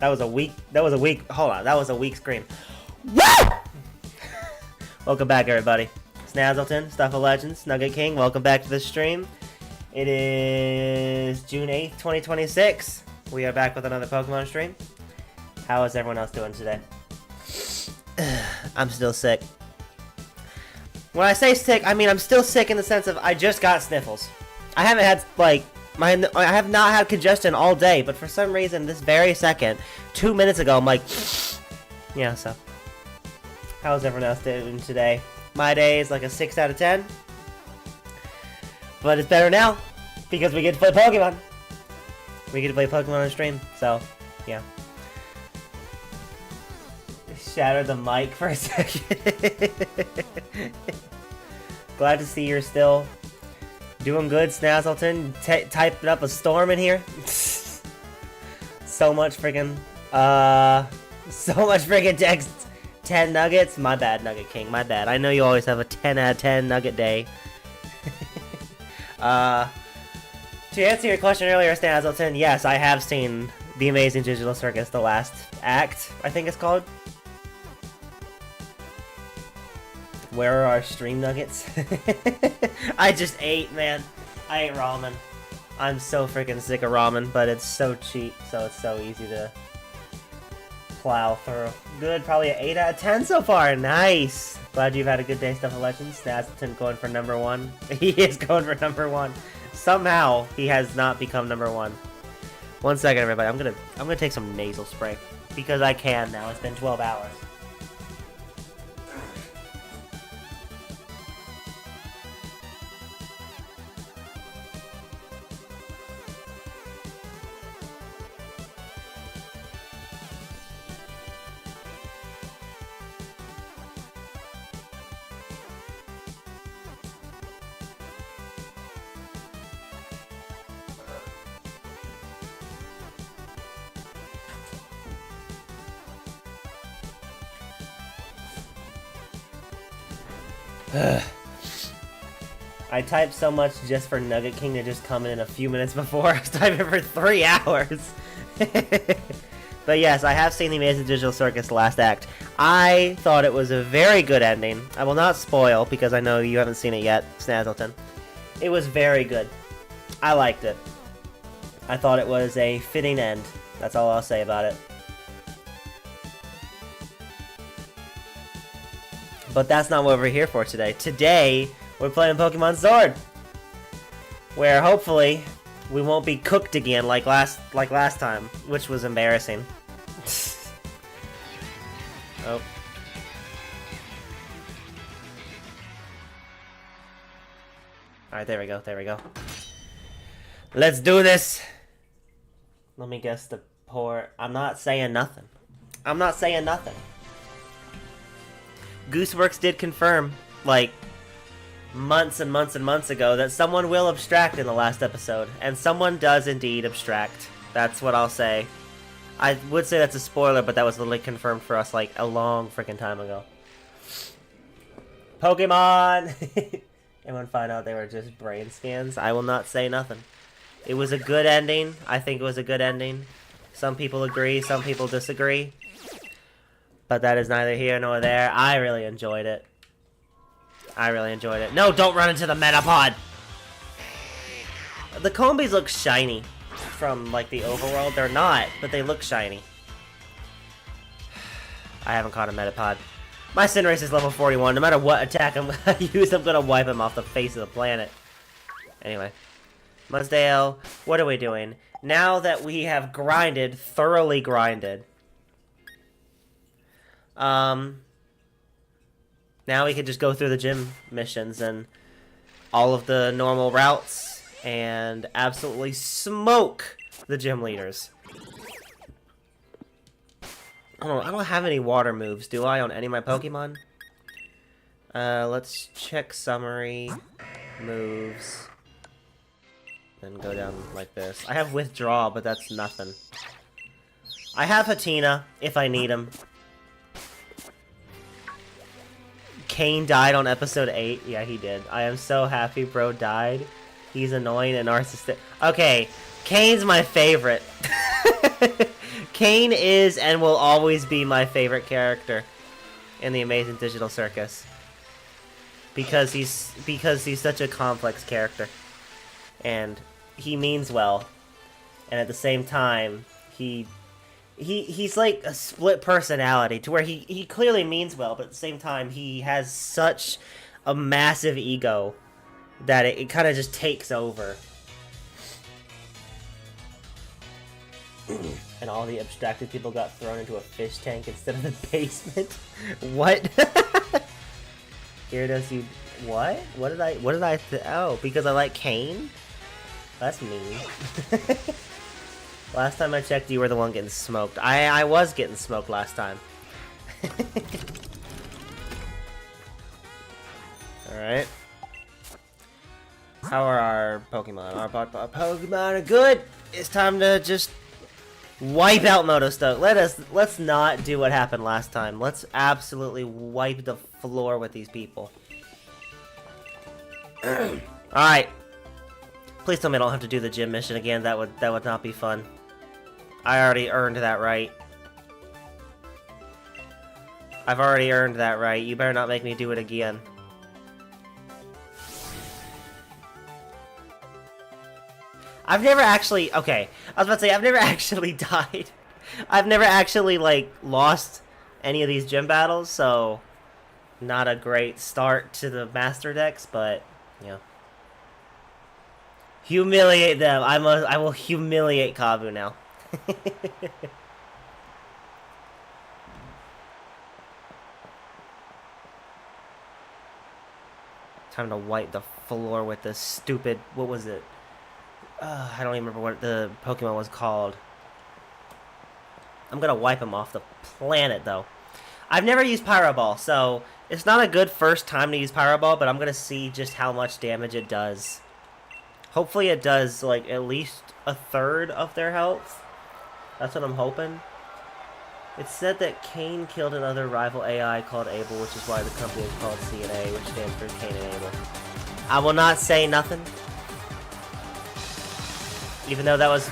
That was a weak, hold on, that was a weak scream. Woo! Welcome back, everybody. Snazzleton, Stuff of Legends, Nugget King, welcome back to the stream. It is June 8th, 2026. We are back with another Pokemon stream. How is everyone else doing today? I'm still sick. When I say sick, I mean I'm still sick in the sense of I just got sniffles. I haven't had, like, I have not had congestion all day, but for some reason, this very second, 2 minutes ago, I'm like, yeah, so. How's everyone else doing today? My day is like a 6 out of 10. But it's better now, because we get to play Pokemon. We get to play Pokemon on stream, so, yeah. Shattered the mic for a second. Glad to see you're still doing good, Snazzleton. Typing up a storm in here. So much freaking text. 10 nuggets. My bad, Nugget King. My bad. I know you always have a 10 out of 10 nugget day. To answer your question earlier, Snazzleton, yes, I have seen The Amazing Digital Circus, the last act, I think it's called. Where are our stream nuggets? I just ate, man. I ate ramen. I'm so freaking sick of ramen, but it's so cheap, so it's so easy to plow through. Good, probably an 8 out of 10 so far. Nice. Glad you've had a good day, Stuff of Legends. Snazzleton going for number 1. He is going for number 1. Somehow, he has not become number 1. 1 second, everybody. I'm gonna take some nasal spray because I can now. It's been 12 hours. I typed so much just for Nugget King to just come in a few minutes before. I was typing for 3 hours. But yes, I have seen The Amazing Digital Circus last act. I thought it was a very good ending. I will not spoil because I know you haven't seen it yet, Snazzleton. It was very good. I liked it. I thought it was a fitting end. That's all I'll say about it. But that's not what we're here for today. Today, we're playing Pokemon Sword, where hopefully we won't be cooked again like last time, which was embarrassing. Oh. Alright, there we go, there we go. Let's do this! Let me guess the poor... I'm not saying nothing. I'm not saying nothing. Gooseworks did confirm, like, months and months and months ago that someone will abstract in the last episode. And someone does indeed abstract. That's what I'll say. I would say that's a spoiler, but that was literally confirmed for us, like, a long freaking time ago. Pokemon! Everyone find out they were just brain scans? I will not say nothing. It was a good ending. I think it was a good ending. Some people agree, some people disagree. But that is neither here nor there. I really enjoyed it. I really enjoyed it. No, don't run into the Metapod! The Combies look shiny from, like, the overworld. They're not, but they look shiny. I haven't caught a Metapod. My Cinderace is level 41. No matter what attack I use, I'm gonna wipe him off the face of the planet. Anyway. Mudsdale, what are we doing? Now that we have grinded, thoroughly grinded, now we can just go through the gym missions and all of the normal routes and absolutely smoke the gym leaders. I don't have any water moves, do I, on any of my Pokemon? Let's check summary, moves, and go down like this. I have withdraw, but that's nothing. I have Hatina, if I need him. Kane died on episode 8? Yeah, he did. I am so happy bro died. He's annoying and narcissistic. Okay, Kane's my favorite. Kane is and will always be my favorite character in the Amazing Digital Circus. Because he's such a complex character. And he means well. And at the same time, he's like a split personality to where he clearly means well, but at the same time he has such a massive ego that it kind of just takes over. And all the abstracted people got thrown into a fish tank instead of the basement. What? Gyarados, you what? What did I oh, because I like Kane? That's mean. Last time I checked, you were the one getting smoked. I was getting smoked last time. Alright. How are our Pokemon? Our Pokemon are good! It's time to just wipe out Motostoke. Let's not do what happened last time. Let's absolutely wipe the floor with these people. Alright. Please tell me I don't have to do the gym mission again. That would not be fun. I already earned that right. I've already earned that right. You better not make me do it again. I've never actually... Okay, I was about to say, I've never actually died. I've never actually, like, lost any of these gym battles, so... Not a great start to the MASTERDEX, but, you know. Humiliate them. I will humiliate Kabu now. Time to wipe the floor with this stupid... What was it? I don't even remember what the Pokemon was called. I'm gonna wipe him off the planet, though. I've never used Pyro Ball, so it's not a good first time to use Pyro Ball, but I'm gonna see just how much damage it does. Hopefully it does, like, at least a third of their health. That's what I'm hoping. It's said that Kane killed another rival AI called Abel, which is why the company is called CNA, which stands for Kane and Abel. I will not say nothing. Even though that was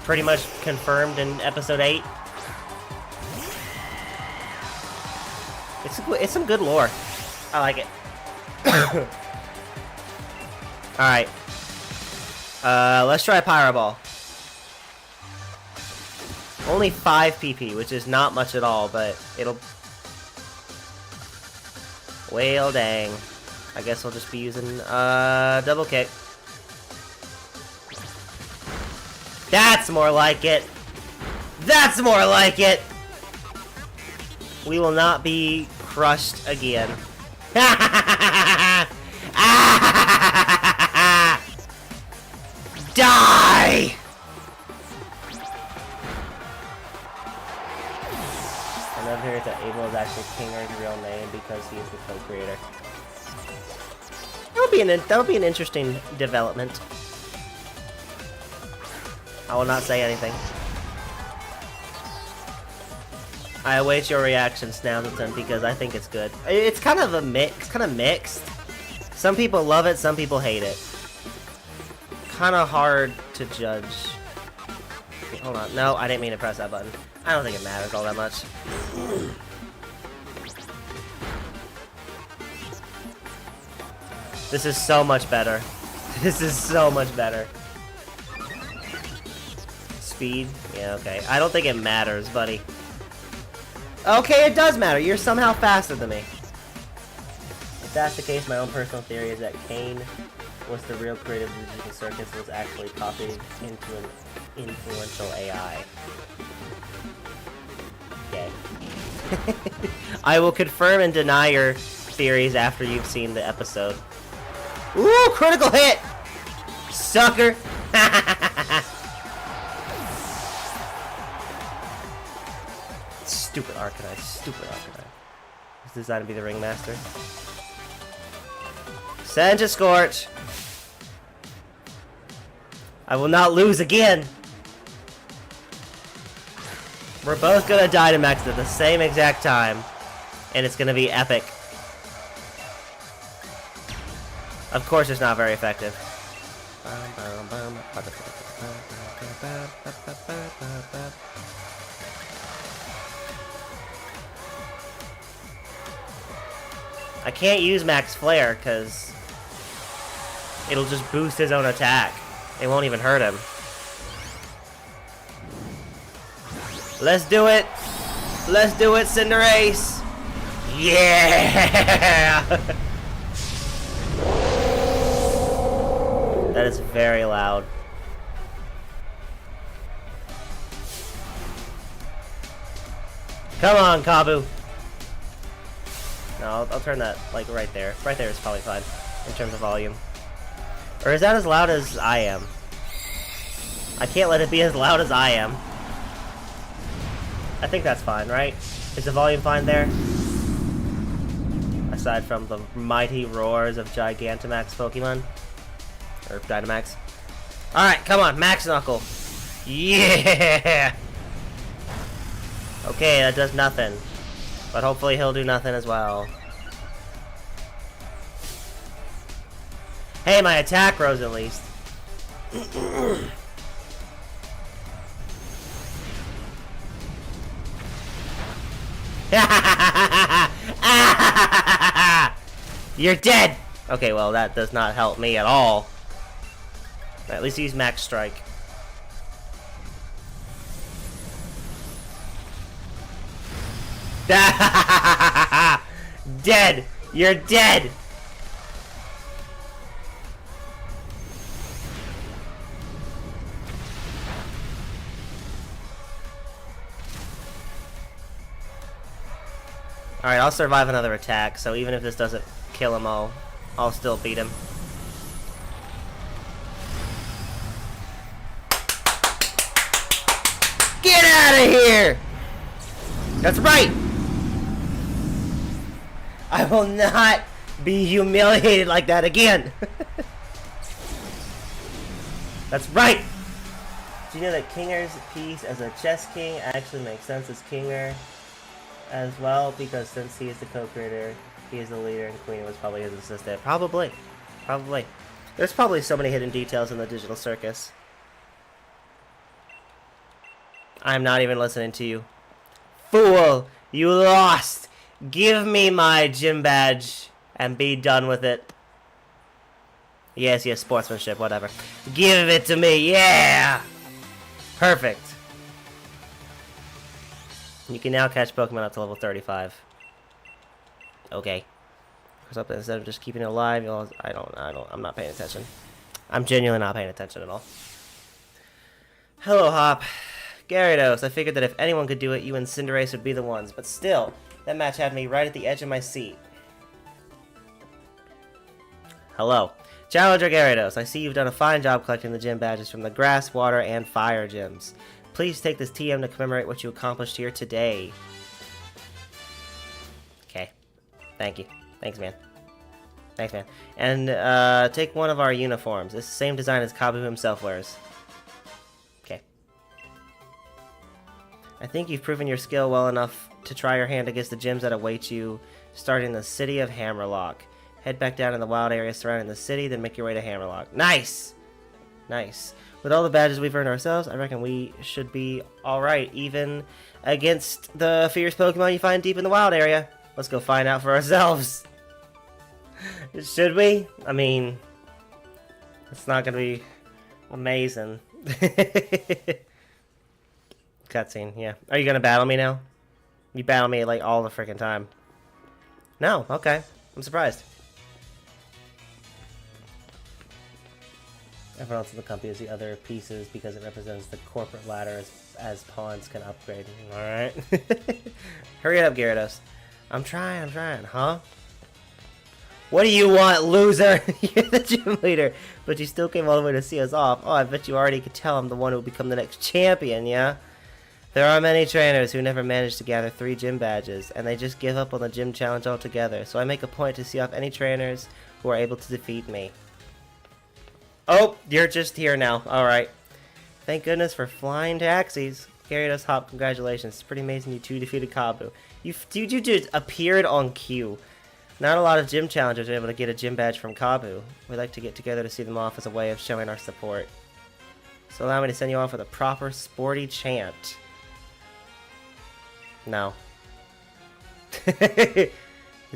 pretty much confirmed in episode 8. It's some good lore. I like it. Alright. Let's try Pyro Ball. Only 5 PP, which is not much at all, but it'll... Well, dang. I guess I'll just be using, double kick. That's more like it! That's more like it! We will not be crushed again. Die! I love hearing that Abel is actually Kinger's real name because he is the co-creator. That would be an interesting development. I will not say anything. I await your reaction, Snazzleton, because I think it's good. It's kind of a mix. It's kind of mixed. Some people love it, some people hate it. Kind of hard to judge. Hold on. No, I didn't mean to press that button. I don't think it matters all that much. This is so much better. This is so much better. Speed? Yeah, okay. I don't think it matters, buddy. Okay, it does matter. You're somehow faster than me. If that's the case, my own personal theory is that Kane was the real creator of the Digital Circus was actually copied into an influential AI. Okay. I will confirm and deny your theories after you've seen the episode. Ooh, critical hit! Sucker! Stupid Arcanine, stupid Arcanine. Is designed to be the Ringmaster. Send a Scorch! I will not lose again! We're both gonna Dynamax at the same exact time. And it's gonna be epic. Of course it's not very effective. I can't use Max Flare because it'll just boost his own attack. It won't even hurt him. Let's do it! Let's do it, Cinderace! Yeah! That is very loud. Come on, Kabu! No, I'll turn that, like, right there. Right there is probably fine, in terms of volume. Or is that as loud as I am? I can't let it be as loud as I am. I think that's fine, right? Is the volume fine there? Aside from the mighty roars of Gigantamax Pokemon. Or Dynamax. Alright, come on, Max Knuckle. Yeah! Okay, that does nothing. But hopefully he'll do nothing as well. Hey, my attack rose at least. You're dead! Okay, well, that does not help me at all. At least use Max Strike. Dead! You're dead! Alright, I'll survive another attack, so even if this doesn't kill him, I'll still beat him. Get out of here! That's right! I will not be humiliated like that again! That's right! Do you know that Kinger's piece as a chess king actually makes sense as Kinger as well? Because since he is the co-creator, he is the leader, and Queen was probably his assistant. Probably. Probably. There's probably so many hidden details in the digital circus. I'm not even listening to you. Fool! You lost! Give me my gym badge and be done with it. Yes, yes, sportsmanship, whatever. Give it to me, yeah! Perfect. You can now catch Pokemon up to level 35. Okay. Instead of just keeping it alive, I'm not paying attention. I'm genuinely not paying attention at all. Hello, Hop. Gyarados, I figured that if anyone could do it, you and Cinderace would be the ones, but still, that match had me right at the edge of my seat. Hello. Challenger Gyarados, I see you've done a fine job collecting the gym badges from the Grass, Water, and Fire gyms. Please take this TM to commemorate what you accomplished here today. Okay. Thank you. Thanks, man. Thanks, man. And, take one of our uniforms. It's the same design as Kabu himself wears. Okay. I think you've proven your skill well enough to try your hand against the gyms that await you, starting in the city of Hammerlock. Head back down in the wild area surrounding the city, then make your way to Hammerlock. Nice! Nice. With all the badges we've earned ourselves, I reckon we should be alright, even against the fierce Pokemon you find deep in the wild area. Let's go find out for ourselves. Should we? I mean, it's not gonna be amazing. Cutscene, yeah. Are you gonna battle me now? You battle me like all the freaking time. No, okay. I'm surprised. Everyone else in the company is the other pieces because it represents the corporate ladder as pawns can upgrade. Alright. Hurry up, Gyarados. I'm trying, huh? What do you want, loser? You're the gym leader, but you still came all the way to see us off. Oh, I bet you already could tell I'm the one who will become the next champion, yeah? There are many trainers who never manage to gather 3 gym badges, and they just give up on the gym challenge altogether, so I make a point to see off any trainers who are able to defeat me. Oh, you're just here now. Alright. Thank goodness for flying taxis. Gyarados, Hop, congratulations. It's pretty amazing you two defeated Kabu. You just appeared on cue. Not a lot of gym challengers are able to get a gym badge from Kabu. We like to get together to see them off as a way of showing our support. So allow me to send you off with a proper sporty chant. No. The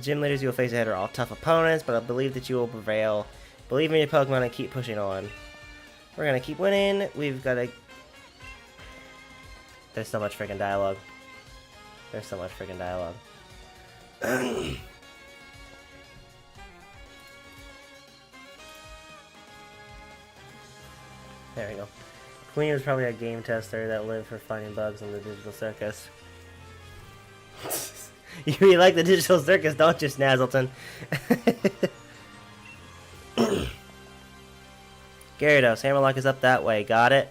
gym leaders you will face ahead are all tough opponents, but I believe that you will prevail. Believe in your Pokemon and keep pushing on. We're gonna keep winning. We've gotta... There's so much freaking dialogue. There's so much freaking dialogue. There we go. Queen was probably a game tester that lived for finding bugs in the digital circus. You really like the digital circus, don't you, Snazzleton? Gyarados, Hammerlock is up that way. Got it?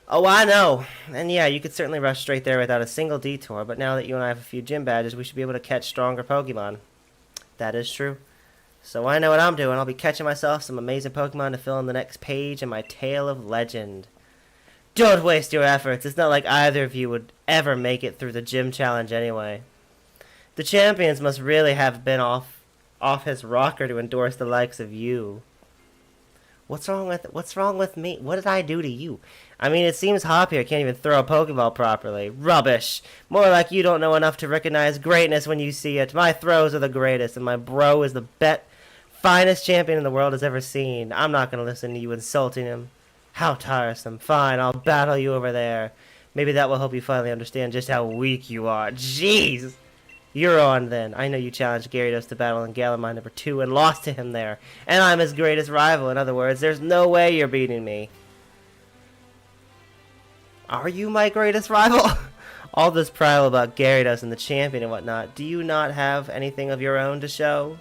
Oh, I know. And yeah, you could certainly rush straight there without a single detour, but now that you and I have a few gym badges, we should be able to catch stronger Pokemon. That is true. So I know what I'm doing. I'll be catching myself some amazing Pokemon to fill in the next page in my tale of legend. Don't waste your efforts. It's not like either of you would ever make it through the gym challenge anyway. The champions must really have been off his rocker to endorse the likes of you. What's wrong with me? What did I do to you? I mean, it seems Hop here can't even throw a Pokeball properly. Rubbish. More like you don't know enough to recognize greatness when you see it. My throws are the greatest, and my bro is the finest champion in the world has ever seen. I'm not going to listen to you insulting him. How tiresome. Fine, I'll battle you over there. Maybe that will help you finally understand just how weak you are. Jeez! You're on then. I know you challenged Gyarados to battle in Galamine number 2 and lost to him there. And I'm his greatest rival. In other words, there's no way you're beating me. Are you my greatest rival? All this prattle about Gyarados and the champion and whatnot. Do you not have anything of your own to show?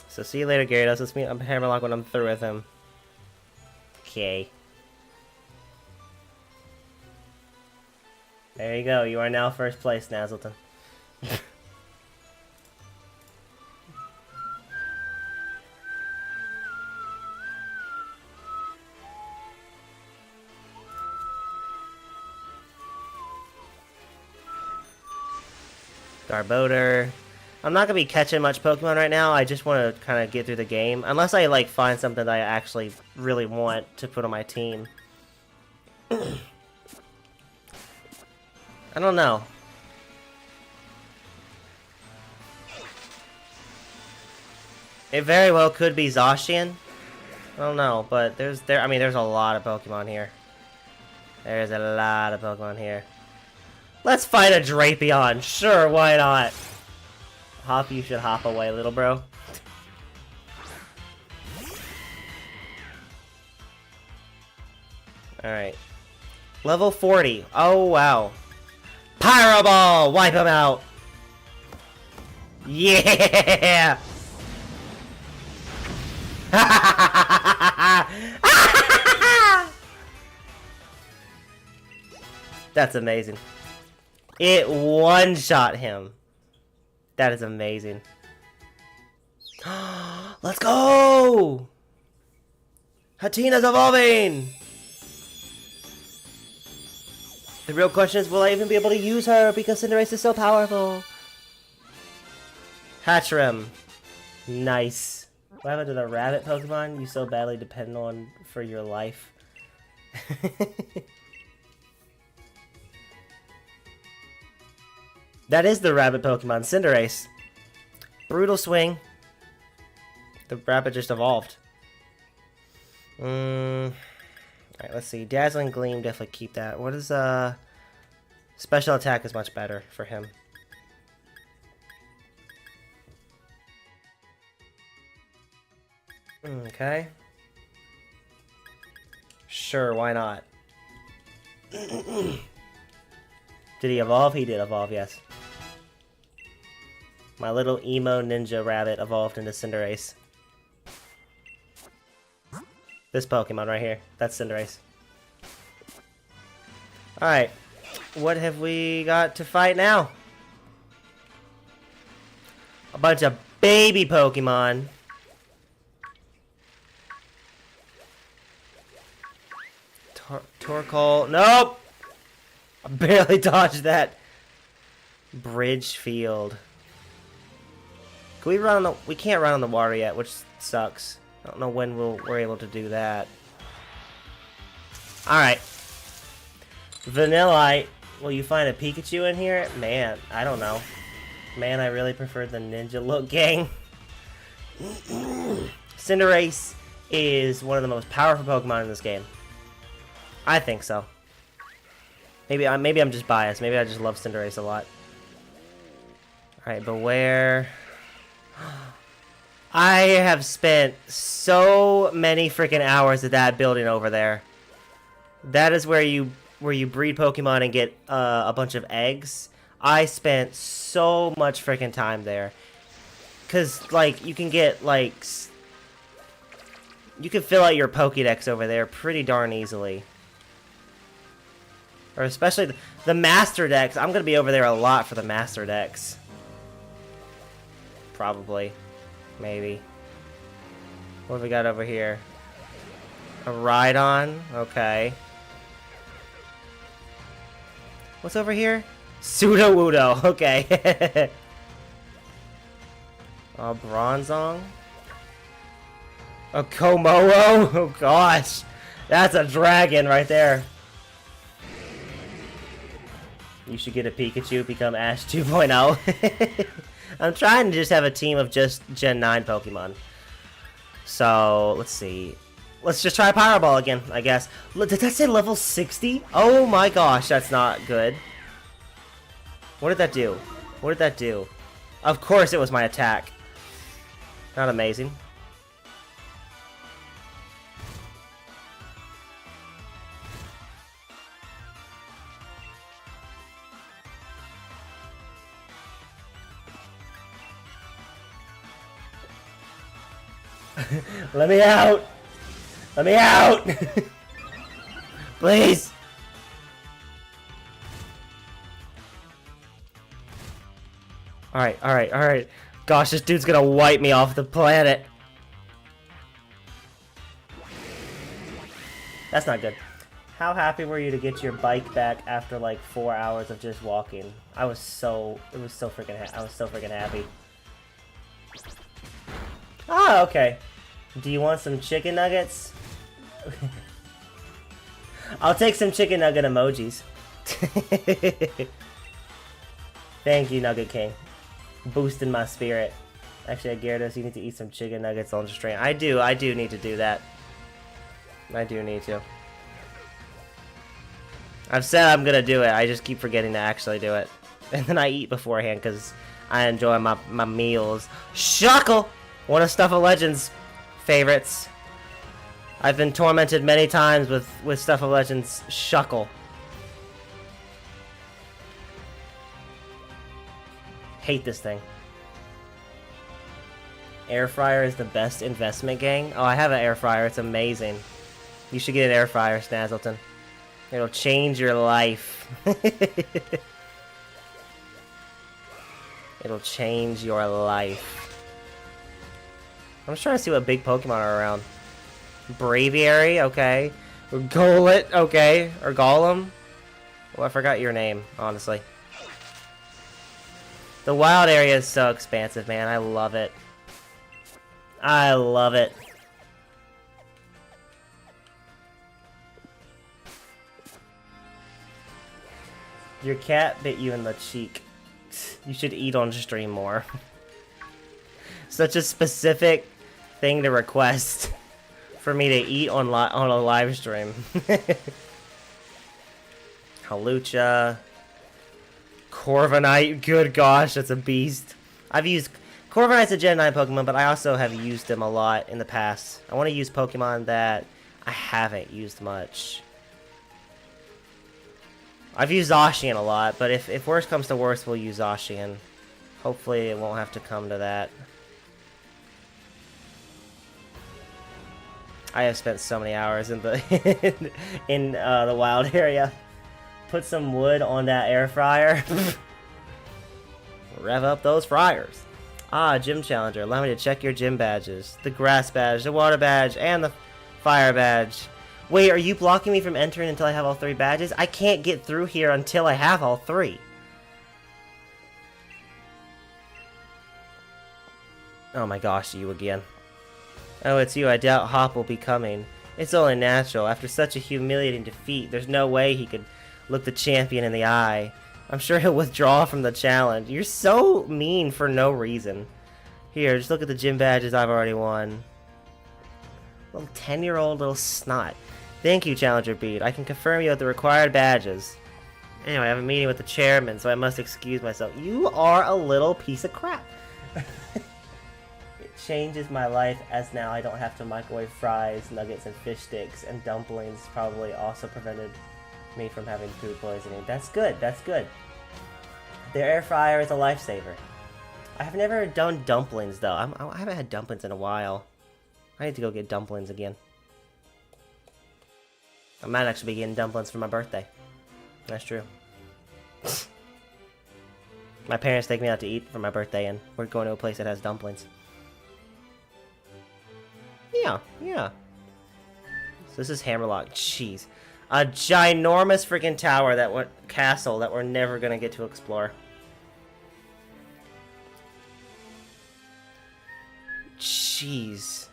So see you later, Gyarados. Let's meet Hammerlock when I'm through with him. Okay. There you go. You are now first place, Nazzleton. Garbodor. I'm not going to be catching much Pokemon right now. I just want to kind of get through the game. Unless I, like, find something that I actually really want to put on my team. I don't know. It very well could be Zacian. I don't know, but there's a lot of Pokemon here. There's a lot of Pokemon here. Let's fight a Drapion. Sure, why not? Hop, you should hop away, little bro. Alright. Level 40. Oh, wow. Pyro Ball! Wipe him out! Yeah! That's amazing. It one-shot him. That is amazing. Let's go! Hatina's evolving! The real question is, will I even be able to use her because Cinderace is so powerful? Hatchrim. Nice. What happened to the rabbit Pokemon you so badly depend on for your life? That is the rabbit Pokemon, Cinderace. Brutal Swing. The rabbit just evolved. Alright, let's see. Dazzling Gleam, definitely keep that. What is, Special Attack is much better for him. Okay. Sure, why not? Did he evolve? He did evolve, yes. My little emo ninja rabbit evolved into Cinderace. This Pokemon right here. That's Cinderace. Alright. What have we got to fight now? A bunch of baby Pokemon. Torkoal. Nope! I barely dodged that. Bridge field. Can we run on the... We can't run on the water yet, which sucks. I don't know when we're able to do that. Alright. Vanillite. Will you find a Pikachu in here? Man, I don't know. Man, I really prefer the ninja look, gang. Cinderace is one of the most powerful Pokemon in this game. I think so. Maybe I'm just biased. Maybe I just love Cinderace a lot. Alright, Beware. I have spent so many freaking hours at that building over there. That is where you breed Pokemon and get a bunch of eggs. I spent so much freaking time there. Cause like you can get like you can fill out your Pokédex over there pretty darn easily. Or especially the MASTERDEX. I'm gonna be over there a lot for the MASTERDEX. Probably. Maybe. What have we got over here? A Rhydon? Okay. What's over here? Sudowoodo. Okay. A Bronzong? A Komodo? Oh gosh. That's a dragon right there. You should get a Pikachu, become Ash 2.0. I'm trying to just have a team of just Gen 9 Pokemon. So, let's see. Let's just try Pyro Ball again, I guess. Did that say level 60? Oh my gosh, that's not good. What did that do? What did that do? Of course it was my attack. Not amazing. Let me out! Let me out! Please! Alright, alright, alright. Gosh, this dude's gonna wipe me off the planet. That's not good. How happy were you to get your bike back after like 4 hours of just walking? I was so... It was so freaking... I was so freaking happy. Ah, okay. Do you want some chicken nuggets? I'll take some chicken nugget emojis. Thank you, Nugget King. Boosting my spirit. Actually, Gyarados, you need to eat some chicken nuggets on the stream. I do need to do that. I do need to. I've said I'm gonna do it, I just keep forgetting to actually do it. And then I eat beforehand, because I enjoy my meals. Shuckle! One of Stuff of Legends' favorites. I've been tormented many times with Stuff of Legends Shuckle. Hate this thing. Air fryer is the best investment, gang. Oh, I have an air fryer. It's amazing. You should get an air fryer, Snazzleton. It'll change your life. It'll change your life. I'm just trying to see what big Pokemon are around. Braviary, okay. Golett, okay. Or Golem. Well, I forgot your name, honestly. The wild area is so expansive, man. I love it. I love it. Your cat bit you in the cheek. You should eat on stream more. Such a specific thing to request for me to eat on a live stream. Halucha. Corviknight, good gosh, that's a beast. I've used... Corviknight's a Gen 9 Pokemon, but I also have used him a lot in the past. I want to use Pokemon that I haven't used much. I've used Zacian a lot, but if worse comes to worse, we'll use Zacian. Hopefully it won't have to come to that. I have spent so many hours in the in the wild area. Put some wood on that air fryer. Rev up those fryers. Ah, gym challenger. Allow me to check your gym badges. The grass badge, the water badge, and the fire badge. Wait, are you blocking me from entering until I have all 3 badges? I can't get through here until I have all 3. Oh my gosh, you again. Oh, it's you. I doubt Hop will be coming. It's only natural. After such a humiliating defeat, there's no way he could look the champion in the eye. I'm sure he'll withdraw from the challenge. You're so mean for no reason. Here, just look at the gym badges I've already won. Little 10-year-old little snot. Thank you, Challenger Beat. I can confirm you with the required badges. Anyway, I have a meeting with the chairman, so I must excuse myself. You are a little piece of crap. It changes my life as now I don't have to microwave fries, nuggets, and fish sticks, and dumplings probably also prevented me from having food poisoning. That's good, that's good. The air fryer is a lifesaver. I have never done dumplings, though. I haven't had dumplings in a while. I need to go get dumplings again. I might actually be getting dumplings for my birthday. That's true. My parents take me out to eat for my birthday, and we're going to a place that has dumplings. Yeah, yeah. So this is Hammerlock. Jeez. A ginormous freaking tower castle that we're never gonna get to explore. Jeez.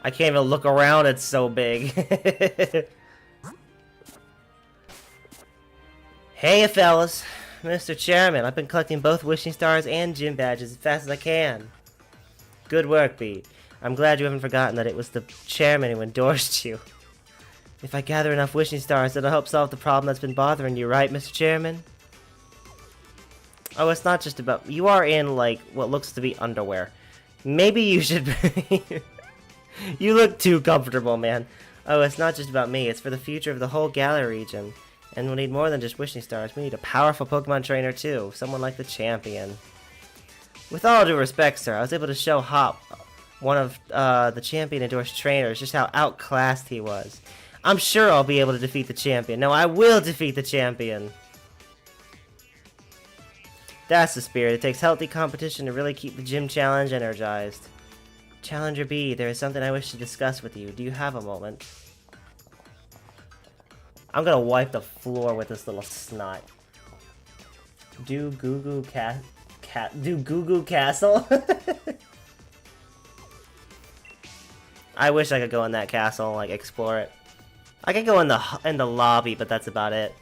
I can't even look around, it's so big. Hey fellas, Mr. Chairman, I've been collecting both wishing stars and gym badges as fast as I can. Good work, Beat. I'm glad you haven't forgotten that it was the chairman who endorsed you. If I gather enough wishing stars, it'll help solve the problem that's been bothering you, right, Mr. Chairman? Oh, it's not just about... You are in, like, what looks to be underwear. Maybe you should... You look too comfortable, man. Oh, it's not just about me. It's for the future of the whole gallery region. And we'll need more than just wishing stars. We need a powerful Pokemon trainer, too. Someone like the champion. With all due respect, sir, I was able to show Hop, one of the champion-endorsed trainers, just how outclassed he was. I'm sure I'll be able to defeat the champion. No, I will defeat the champion. That's the spirit. It takes healthy competition to really keep the gym challenge energized. Challenger B, there is something I wish to discuss with you. Do you have a moment? I'm gonna wipe the floor with this little snot. Do Goo Goo Castle? I wish I could go in that castle and like explore it. I could go in the lobby, but that's about it.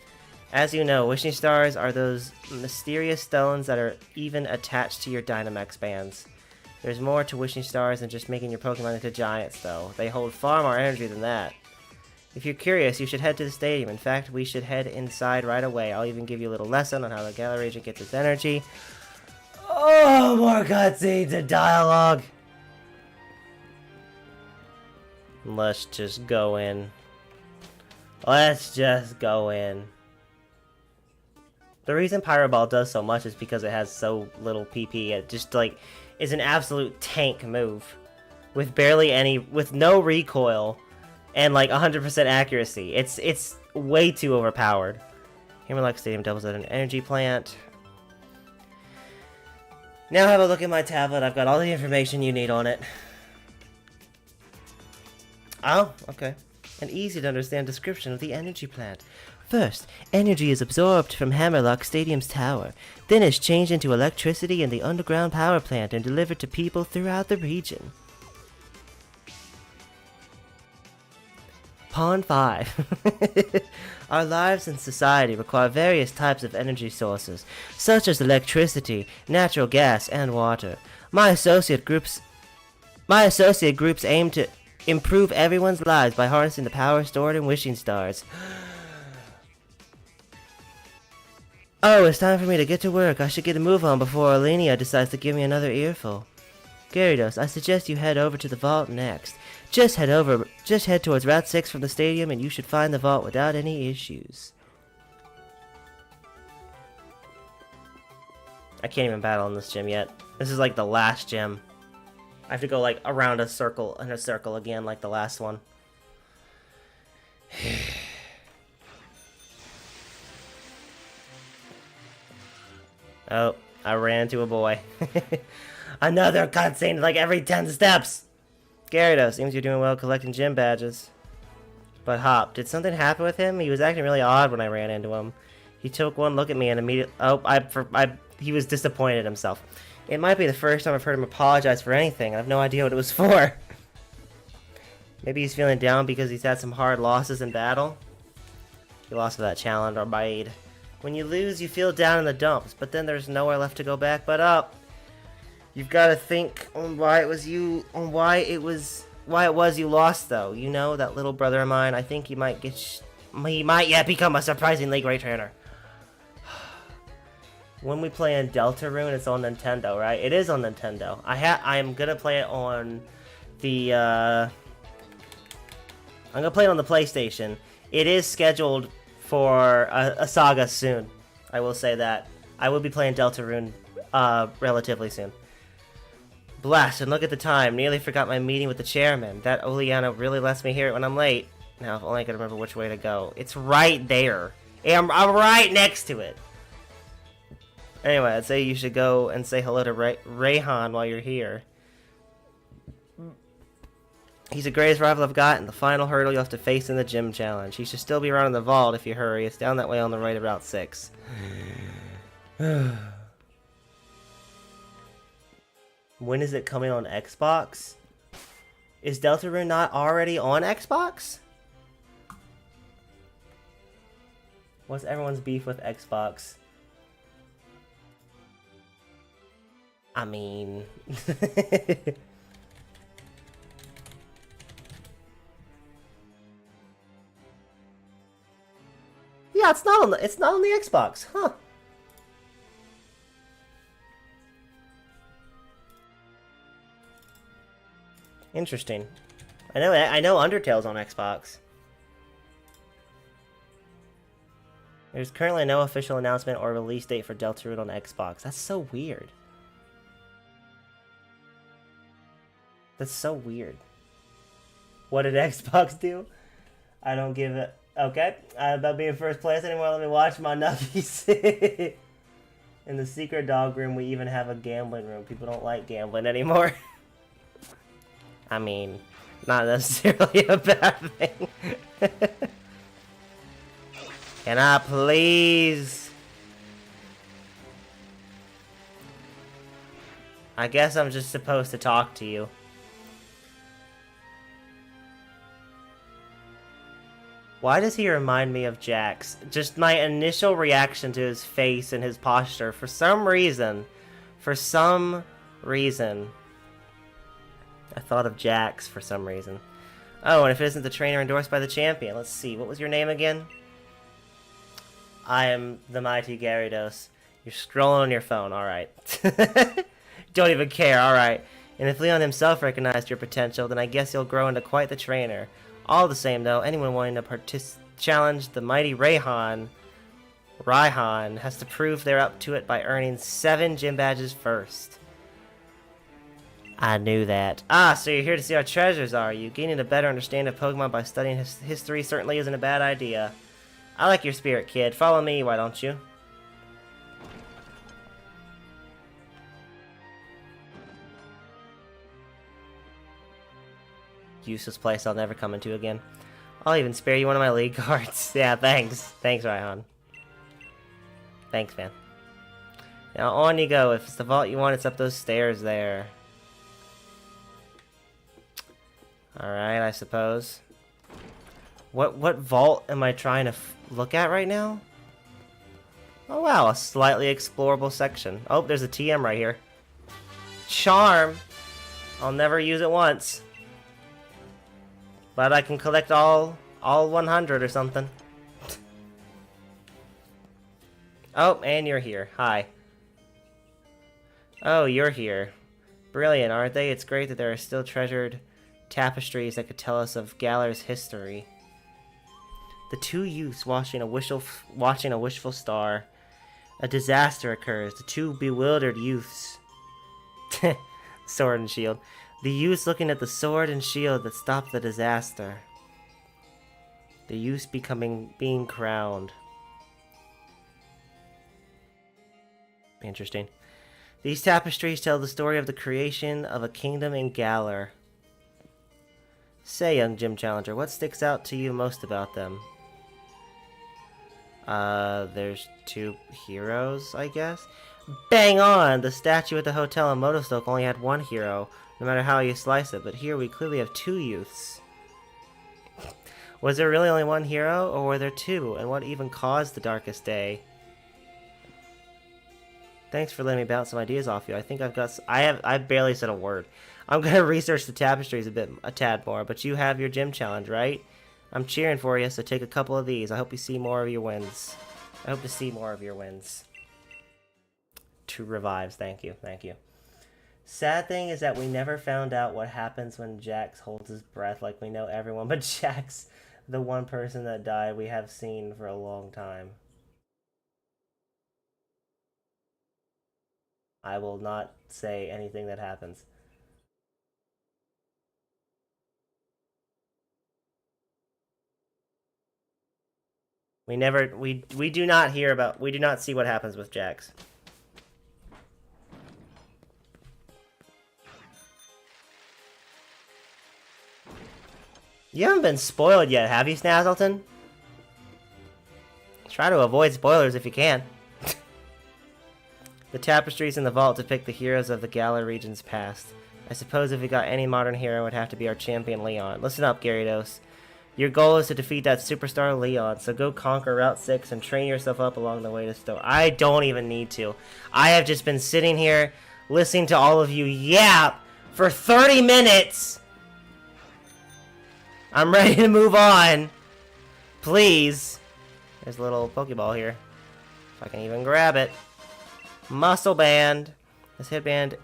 As you know, wishing stars are those mysterious stones that are even attached to your Dynamax bands. There's more to wishing stars than just making your Pokemon into giants, though. They hold far more energy than that. If you're curious, you should head to the stadium. In fact, we should head inside right away. I'll even give you a little lesson on how the gallery agent gets its energy. Oh, more cutscenes and dialogue! Let's just go in. Let's just go in. The reason Pyro Ball does so much is because it has so little PP. It just, like, is an absolute tank move. With barely any... with no recoil. And, like, 100% accuracy. It's way too overpowered. Hammerlock Stadium doubles as an energy plant. Now have a look at my tablet. I've got all the information you need on it. Oh, okay. An easy-to-understand description of the energy plant. First, energy is absorbed from Hammerlock Stadium's tower, then is changed into electricity in the underground power plant and delivered to people throughout the region. Pawn 5. Our lives and society require various types of energy sources, such as electricity, natural gas, and water. My associate groups aim to improve everyone's lives by harnessing the power stored in wishing stars. Oh, it's time for me to get to work. I should get a move on before Alenia decides to give me another earful. Gyarados, I suggest you head over to the vault next. Just head towards Route 6 from the stadium and you should find the vault without any issues. I can't even battle in this gym yet. This is like the last gym. I have to go like around a circle and a circle again like the last one. Oh, I ran into a boy. Another cutscene like every 10 steps! Gyarados, seems you're doing well collecting gym badges. But Hop, did something happen with him? He was acting really odd when I ran into him. He took one look at me and immediately... Oh, he was disappointed himself. It might be the first time I've heard him apologize for anything. I have no idea what it was for. Maybe he's feeling down because he's had some hard losses in battle. He lost to that challenger Maid. When you lose, you feel down in the dumps, but then there's nowhere left to go back but up. You've got to think on why it was you lost, though. You know, that little brother of mine. I think he might yet become a surprisingly great trainer. When we play in Deltarune, it's on Nintendo, right? It is on Nintendo. I'm gonna play it on the I'm gonna play it on the PlayStation. It is scheduled for a saga soon. I will say that. I will be playing Deltarune relatively soon. Blast, and look at the time. Nearly forgot my meeting with the chairman. That Oleana really lets me hear it when I'm late. Now, if only I could remember which way to go. It's right there. I'm right next to it. Anyway, I'd say you should go and say hello to Rayhan while you're here. He's the greatest rival I've got, and the final hurdle you'll have to face in the gym challenge. He should still be around in the vault if you hurry. It's down that way on the right of Route 6. When is it coming on Xbox? Is Deltarune not already on Xbox? What's everyone's beef with Xbox? I mean... yeah, it's not on the Xbox, huh? Interesting. I know Undertale's on Xbox. There's currently no official announcement or release date for Deltarune on Xbox. That's so weird. That's so weird. What did Xbox do? I don't give it. Okay, I'm about being first place anymore. Let me watch my nuggies. In the secret dog room, we even have a gambling room. People don't like gambling anymore. I mean, not necessarily a bad thing. Can I please? I guess I'm just supposed to talk to you. Why does he remind me of Jax? Just my initial reaction to his face and his posture. For some reason, I thought of Jax for some reason. Oh, and if it isn't the trainer endorsed by the champion, let's see. What was your name again? I am the mighty Gyarados. You're scrolling on your phone, alright. Don't even care, alright. And if Leon himself recognized your potential, then I guess you'll grow into quite the trainer. All the same, though, anyone wanting to challenge the mighty Rayhan has to prove they're up to it by earning 7 gym badges first. I knew that. Ah, so you're here to see our treasures, are you? Gaining a better understanding of Pokemon by studying history certainly isn't a bad idea. I like your spirit, kid. Follow me, why don't you? Useless place I'll never come into again. I'll even spare you one of my league cards. Yeah, thanks. Thanks, Raihan. Thanks, man. Now on you go. If it's the vault you want, it's up those stairs there. Alright, I suppose. What vault am I trying to look at right now? Oh wow, a slightly explorable section. Oh, there's a TM right here. Charm! I'll never use it once. But I can collect all 100 or something. Oh, and you're here. Hi. Oh, you're here. Brilliant, aren't they? It's great that there are still treasured tapestries that could tell us of Galar's history. The two youths watching a wishful star. A disaster occurs. The two bewildered youths. Sword and shield. The youths looking at the sword and shield that stopped the disaster. The youths being crowned. Interesting. These tapestries tell the story of the creation of a kingdom in Galar. Say, young gym challenger, what sticks out to you most about them? There's two heroes, I guess. Bang on! The statue at the hotel in Motostoke only had one hero, no matter how you slice it, but here we clearly have two youths. Was there really only one hero, or were there two? And what even caused the darkest day? Thanks for letting me bounce some ideas off you. I think I've barely said a word. I'm gonna research the tapestries a tad more, but you have your gym challenge, right? I'm cheering for you, so take a couple of these. I hope you see more of your wins. I hope to see more of your wins. 2 revives, thank you, thank you. Sad thing is that we never found out what happens when Jax holds his breath. Like, we know everyone, but Jax, the one person that died, we have seen for a long time. I will not say anything that happens. We do not hear about, we do not see what happens with Jax. You haven't been spoiled yet, have you, Snazzleton? Try to avoid spoilers if you can. The tapestries in the vault depict the heroes of the Galar region's past. I suppose if we got any modern hero, it would have to be our champion Leon. Listen up, Gyarados. Your goal is to defeat that superstar Leon, so go conquer Route 6 and train yourself up along the way to Stowe. I don't even need to. I have just been sitting here listening to all of you yap for 30 minutes! I'm ready to move on. Please. There's a little Pokeball here. If I can even grab it. Muscle Band. This headband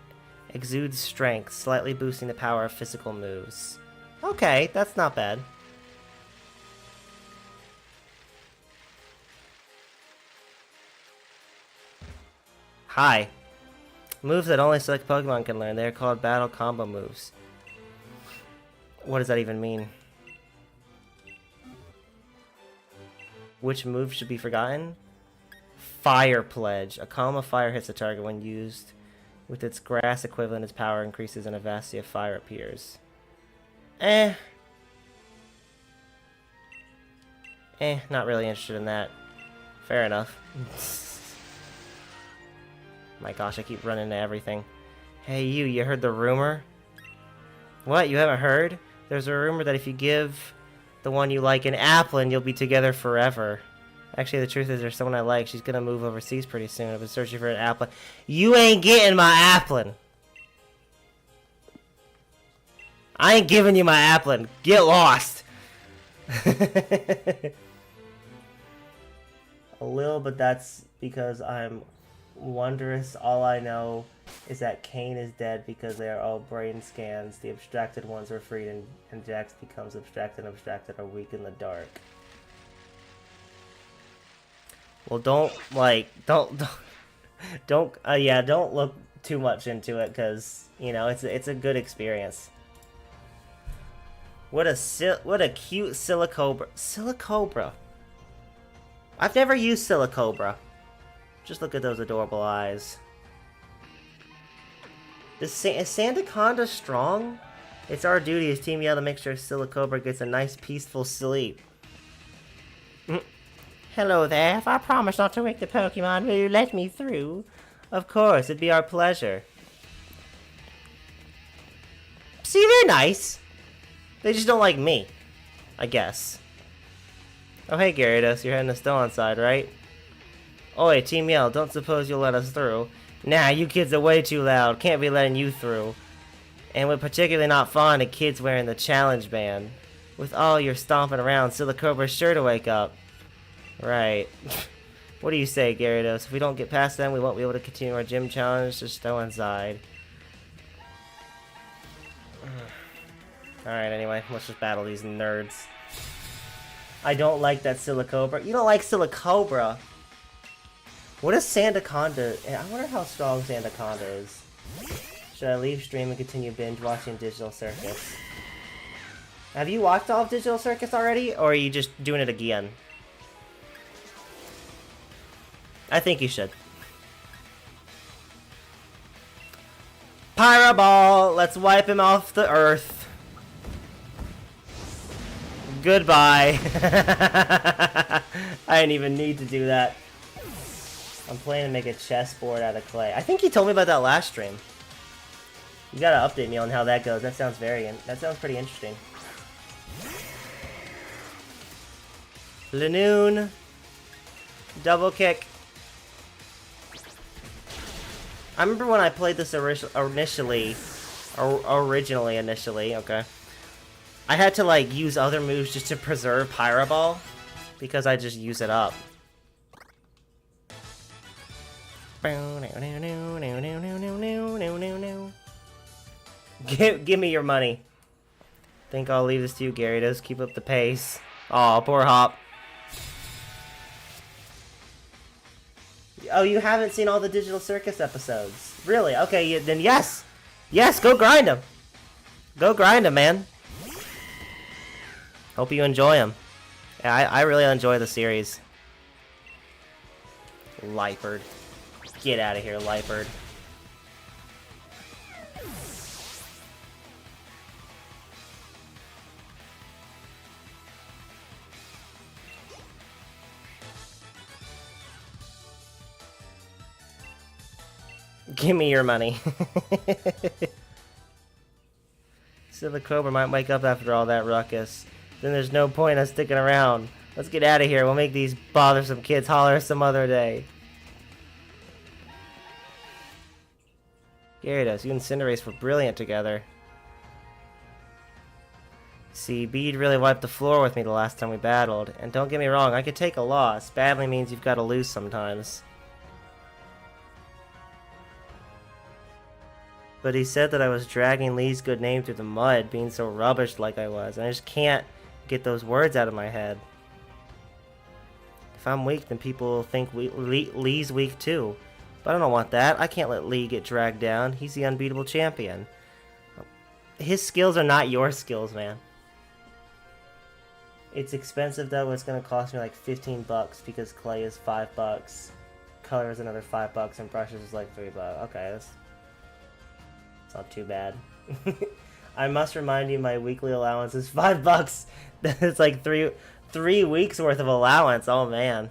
exudes strength, slightly boosting the power of physical moves. Okay, that's not bad. Hi. Moves that only select Pokemon can learn. They are called battle combo moves. What does that even mean? Which move should be forgotten? Fire Pledge. A column of fire hits the target when used with its grass equivalent. Its power increases and a vastity of fire appears. Not really interested in that. Fair enough. My gosh, I keep running into everything. Hey you heard the rumor? What, you haven't heard? There's a rumor that if you give the one you like an Applin, you'll be together forever. Actually, the truth is there's someone I like. She's gonna move overseas pretty soon. I've been searching for an Applin. You ain't getting my Applin! I ain't giving you my Applin. Get lost! A little, but that's because I'm wondrous. All I know is that Kane is dead because they are all brain scans. The abstracted ones are freed, and Jax becomes abstracted, and abstracted are weak in the dark. Well, don't look too much into it, because, you know, it's a good experience. What a cute Silicobra. Silicobra. I've never used Silicobra. Just look at those adorable eyes. Is Sandaconda strong? It's our duty as Team Yell to make sure Silicobra gets a nice peaceful sleep. Hello there. If I promise not to wake the Pokemon, will you let me through? Of course, it'd be our pleasure. See, they're nice. They just don't like me, I guess. Oh, hey, Gyarados, you're heading to Stowe side, right? Oi, Team Yell, don't suppose you'll let us through. Nah, you kids are way too loud. Can't be letting you through. And we're particularly not fond of kids wearing the challenge band. With all your stomping around, Silicobra's sure to wake up. Right. What do you say, Gyarados? If we don't get past them, we won't be able to continue our gym challenge to Stowe inside. Alright, anyway, let's just battle these nerds. I don't like that Silicobra. You don't like Silicobra? What is Sandaconda? I wonder how strong Sandaconda is. Should I leave stream and continue binge watching Digital Circus? Have you watched all of Digital Circus already? Or are you just doing it again? I think you should. Pyro Ball! Let's wipe him off the earth. Goodbye. I didn't even need to do that. I'm planning to make a chessboard out of clay. I think you told me about that last stream. You gotta update me on how that goes. That sounds pretty interesting. Lanoon. Double kick. I remember when I played this originally, okay. I had to like use other moves just to preserve Pyro Ball because I just use it up. Give me your money. Think I'll leave this to you, Gyarados. Keep up the pace. Aw, poor Hop. Oh, you haven't seen all the Digital Circus episodes? Really? Okay, then yes! Yes, go grind them! Go grind them, man. Hope you enjoy them. Yeah, I really enjoy the series. Liepard. Get out of here, Liepard. Give me your money. So the Cobra might wake up after all that ruckus. Then there's no point in us sticking around. Let's get out of here. We'll make these bothersome kids holler some other day. Gyarados, you and Cinderace were brilliant together. See, Bede really wiped the floor with me the last time we battled. And don't get me wrong, I could take a loss. Battling means you've got to lose sometimes. But he said that I was dragging Lee's good name through the mud, being so rubbish like I was, and I just can't get those words out of my head. If I'm weak, then people will think Lee's weak too. But I don't want that. I can't let Lee get dragged down. He's the unbeatable champion. His skills are not your skills, man. It's expensive though. It's gonna cost me like 15 bucks because clay is $5. Color is another $5 and brushes is like $3. Okay, that's not too bad. I must remind you, my weekly allowance is $5. It's like three weeks worth of allowance. Oh man.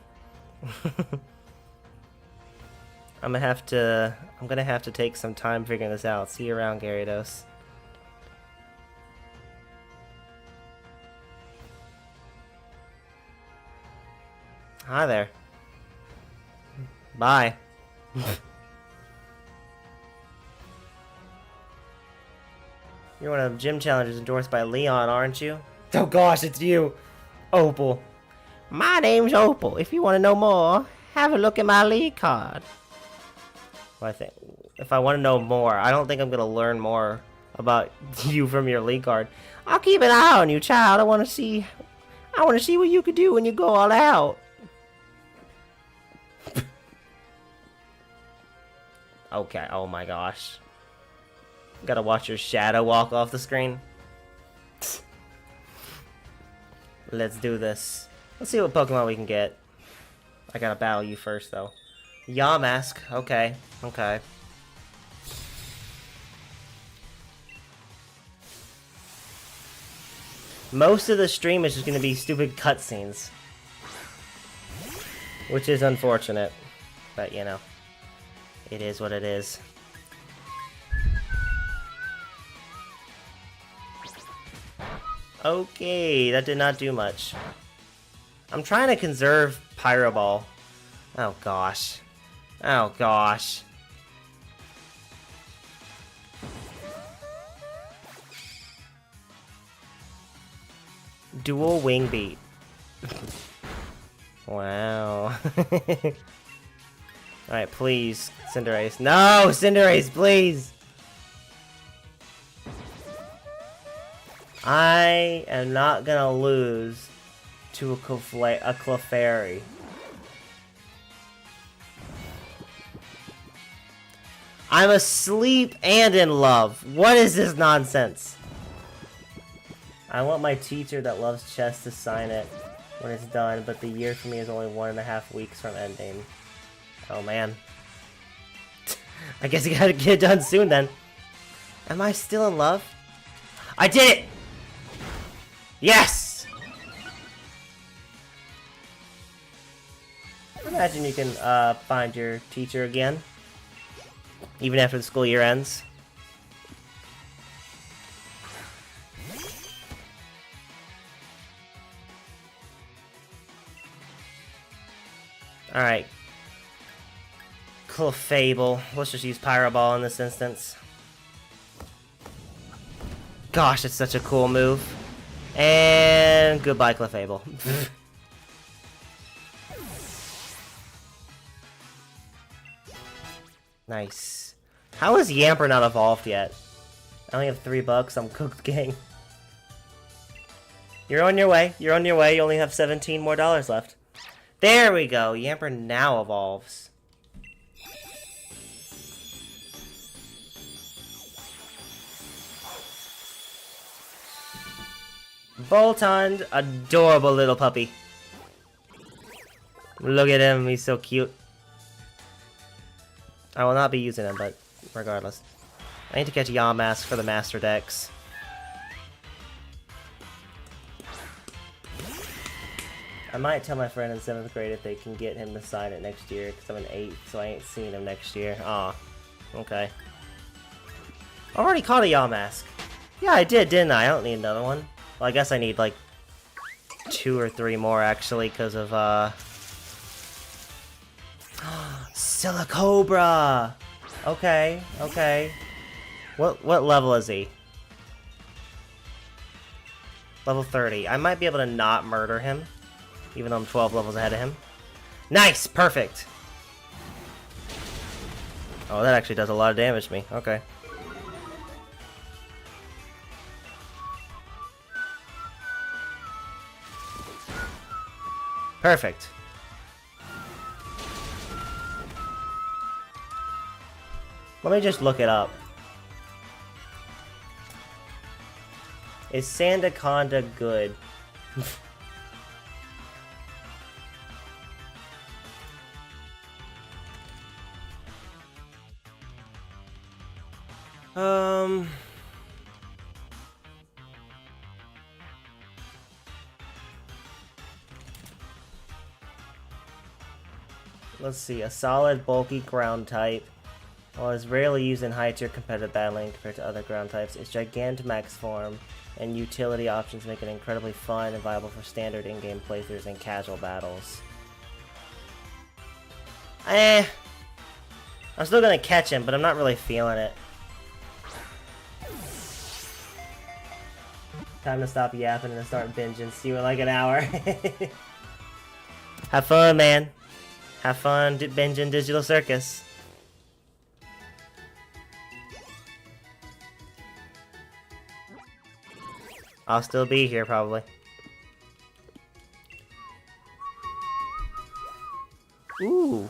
I'm gonna have to take some time figuring this out. See you around, Gyarados. Hi there. Bye. You're one of the gym challengers endorsed by Leon, aren't you? Oh gosh, it's you, Opal. My name's Opal. If you want to know more, have a look at my league card. Well, I think if I want to know more, I don't think I'm gonna learn more about you from your league card. I'll keep an eye on you, child. I want to see what you could do when you go all out. Okay. Oh my gosh. Gotta watch your shadow walk off the screen. Let's do this. Let's see what Pokemon we can get. I gotta battle you first, though. Yamask. Okay. Okay. Most of the stream is just gonna be stupid cutscenes. Which is unfortunate. But, you know. It is what it is. Okay, that did not do much. I'm trying to conserve Pyro Ball. Oh gosh. Oh gosh. Dual Wing Beat. Wow. Alright, please, Cinderace. No, Cinderace, please! I am not gonna lose to a Clefairy. I'm asleep and in love. What is this nonsense? I want my teacher that loves chess to sign it when it's done, but the year for me is only 1.5 weeks from ending. Oh man. I guess you gotta get it done soon then. Am I still in love? I did it! Yes! imagine you can find your teacher again, even after the school year ends. Alright. Clefable. Let's just use Pyro Ball in this instance. Gosh, it's such a cool move. And goodbye, Clefable. Nice. How is Yamper not evolved yet? I only have $3. I'm cooked, gang. You're on your way. You're on your way. You only have $17 more left. There we go. Yamper now evolves. Voltund, adorable little puppy. Look at him, he's so cute. I will not be using him, but regardless. I need to catch Yamask for the MASTERDEX. I might tell my friend in 7th grade if they can get him to sign it next year, because I'm in 8th, so I ain't seeing him next year. Aw. Okay. I already caught a Yamask. Yeah, I did, didn't I? I don't need another one. Well, I guess I need, like, 2 or 3 more, actually, because of, Silicobra! Okay, okay. What level is he? Level 30. I might be able to not murder him, even though I'm 12 levels ahead of him. Nice! Perfect! Oh, that actually does a lot of damage to me. Okay. Perfect. Let me just look it up. Is Sandaconda good? Let's see, a solid, bulky ground type. While is rarely used in high-tier competitive battling compared to other ground types, its Gigantamax form and utility options make it incredibly fun and viable for standard in-game playthroughs and casual battles. I'm still gonna catch him, but I'm not really feeling it. Time to stop yapping and start binging. See you in like an hour. Have fun, man. Have fun binging Digital Circus. I'll still be here, probably. Ooh.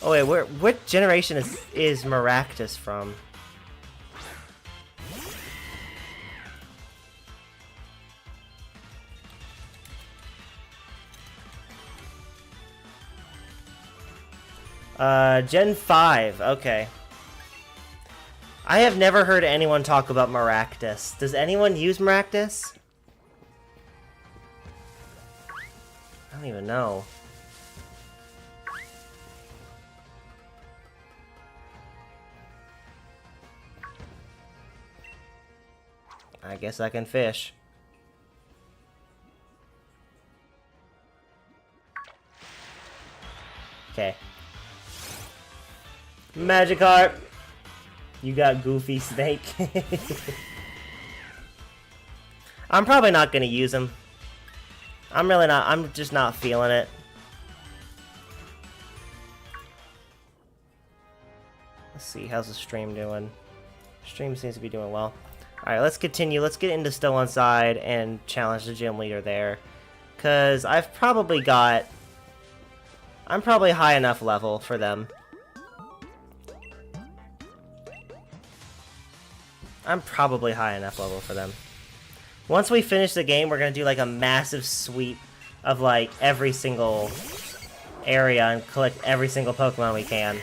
Oh wait, what generation is Maractus from? Gen 5, okay. I have never heard anyone talk about Maractus. Does anyone use Maractus? I don't even know. I guess I can fish. Okay. Magikarp! You got Goofy Snake. I'm probably not gonna use him. I'm really not. I'm just not feeling it. Let's see. How's the stream doing? Stream seems to be doing well. Alright, let's continue. Let's get into Still Inside and challenge the gym leader there. Because I'm probably high enough level for them. I'm probably high enough level for them. Once we finish the game, we're going to do like a massive sweep of like every single area and collect every single Pokemon we can.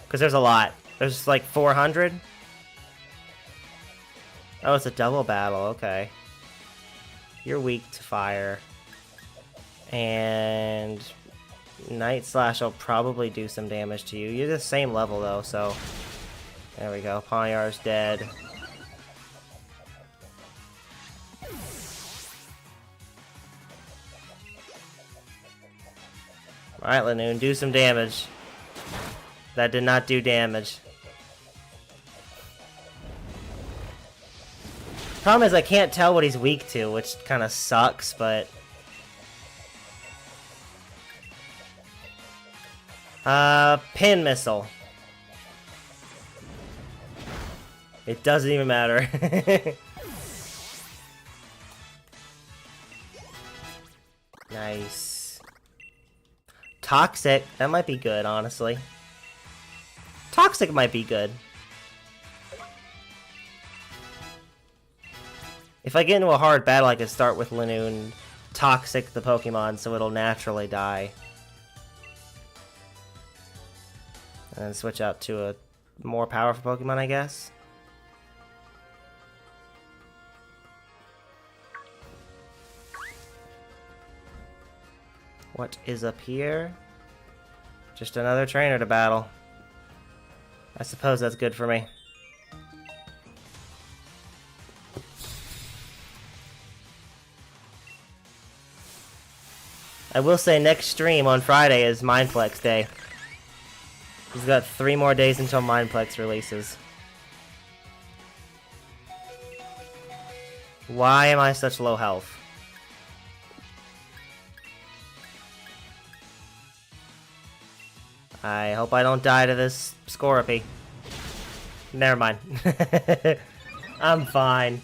Because there's a lot. There's like 400. Oh, it's a double battle. Okay. You're weak to fire. And Night Slash will probably do some damage to you. You're the same level though, so there we go. Ponyard's dead. Alright, Lanoon, do some damage. That did not do damage. Problem is I can't tell what he's weak to, which kind of sucks, but... Pin missile. It doesn't even matter. Nice. Toxic. That might be good, honestly. Toxic might be good. If I get into a hard battle, I could start with Lanoon, Toxic the Pokemon, so it'll naturally die. And then switch out to a more powerful Pokemon, I guess. What is up here? Just another trainer to battle. I suppose that's good for me. I will say next stream on Friday is Mindplex Day. We've got 3 more days until Mindplex releases. Why am I such low health? I hope I don't die to this Scorpy. Never mind. I'm fine.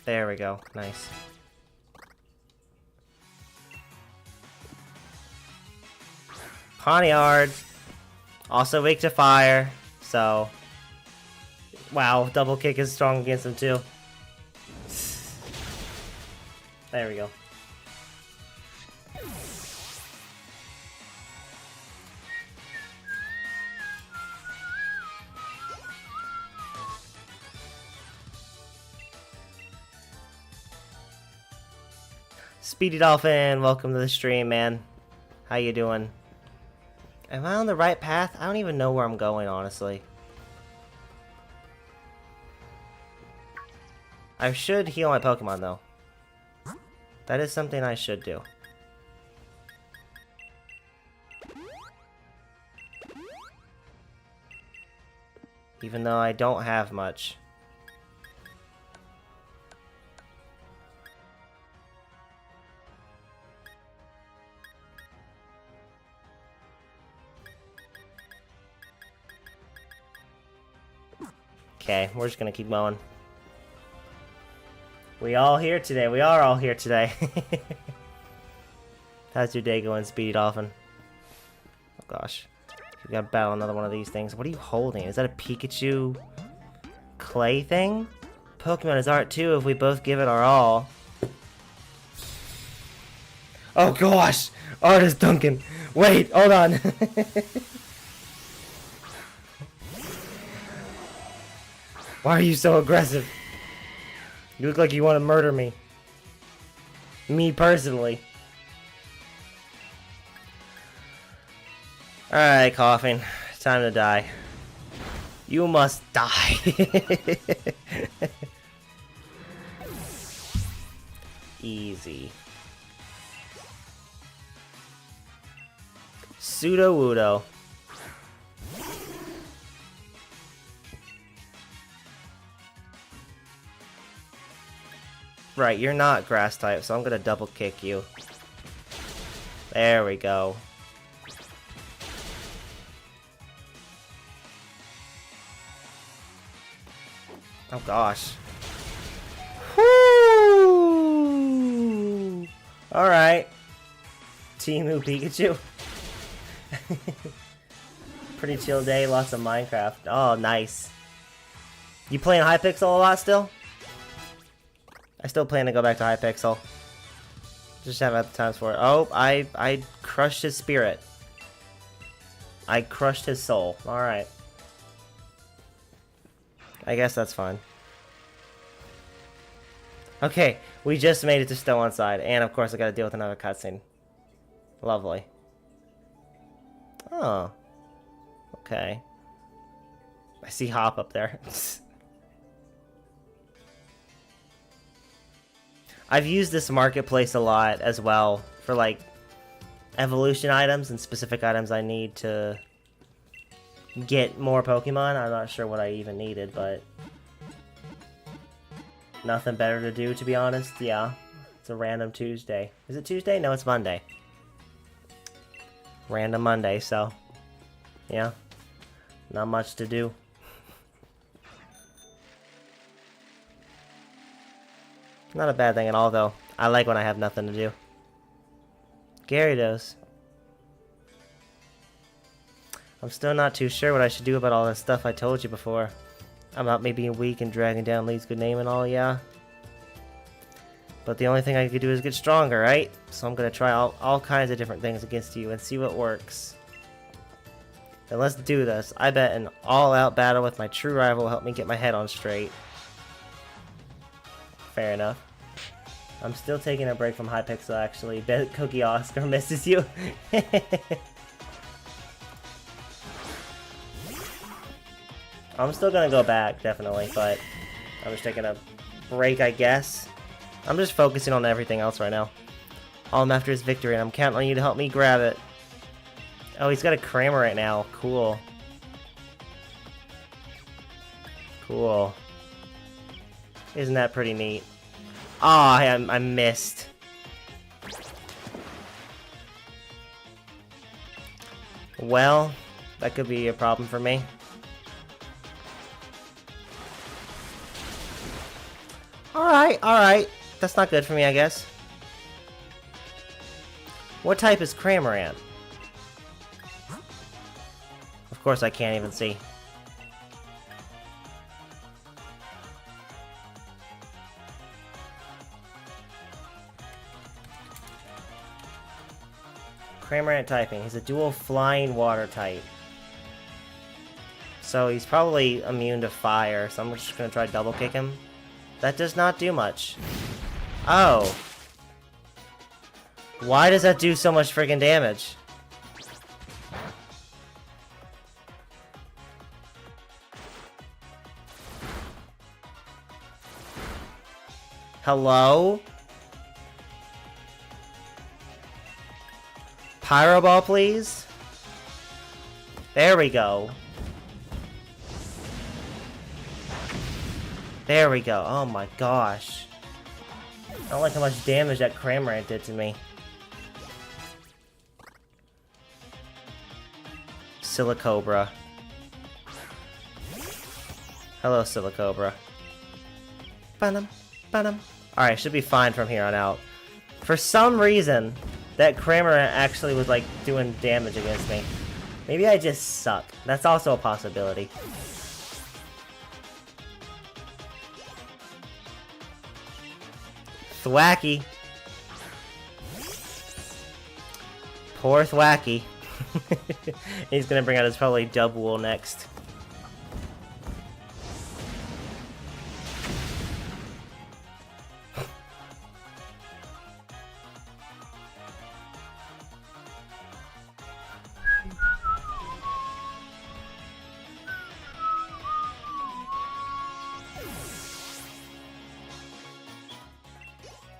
There we go. Nice. Ponyard. Also weak to fire, so... Wow, double kick is strong against him too. There we go. Speedy Dolphin, welcome to the stream, man. How you doing? Am I on the right path? I don't even know where I'm going, honestly. I should heal my Pokemon, though. That is something I should do. Even though I don't have much. Okay, we're just gonna keep going. We all here today. We are all here today. How's your day going, Speedy Dolphin? Oh gosh. We gotta battle another one of these things. What are you holding? Is that a Pikachu clay thing? Pokemon is art too if we both give it our all. Oh gosh! Art is Duncan! Wait, hold on! Why are you so aggressive? You look like you want to murder me. Me personally. Alright, Coughing. Time to die. You must die. Easy. Pseudo-Wudo. Right, you're not grass type, so I'm gonna double kick you. There we go. Oh gosh. Whoo! Alright. Teemu Pikachu. Pretty chill day, lots of Minecraft. Oh, nice. You playing Hypixel a lot still? I still plan to go back to Hypixel. Just haven't had the times for it. Oh, I crushed his spirit. I crushed his soul. Alright. I guess that's fine. Okay, we just made it to Stow on Side, and of course I gotta deal with another cutscene. Lovely. Oh. Okay. I see Hop up there. I've used this marketplace a lot as well for like evolution items and specific items I need to get more Pokemon. I'm not sure what I even needed, but nothing better to do, to be honest. Yeah, it's a random Tuesday. Is it Tuesday? No, it's Monday. Random Monday, so yeah, not much to do. Not a bad thing at all, though. I like when I have nothing to do. Gyarados. I'm still not too sure what I should do about all that stuff I told you before. About me being weak and dragging down Lee's good name and all, yeah. But the only thing I could do is get stronger, right? So I'm gonna try all kinds of different things against you and see what works. Then let's do this. I bet an all-out battle with my true rival will help me get my head on straight. Fair enough. I'm still taking a break from Hypixel, actually. Bet Cookie Oscar misses you. I'm still gonna go back, definitely, but I'm just taking a break, I guess. I'm just focusing on everything else right now. All I'm after is victory, and I'm counting on you to help me grab it. Oh, he's got a Kramer right now. Cool. Cool. Isn't that pretty neat? Oh, I missed. Well, that could be a problem for me. Alright. That's not good for me, I guess. What type is Cramorant? Of course I can't even see. Cramorant typing. He's a dual flying water type. So he's probably immune to fire, so I'm just gonna try double kick him. That does not do much. Oh. Why does that do so much friggin' damage? Hello? Pyro Ball, please? There we go. There we go. Oh my gosh. I don't like how much damage that Cramorant did to me. Silicobra. Hello, Silicobra. Ba-dum, ba-dum. Alright, should be fine from here on out. For some reason, that Cramorant actually was like doing damage against me. Maybe I just suck. That's also a possibility. Thwacky. Poor Thwacky. He's gonna bring out his probably Dubwool next.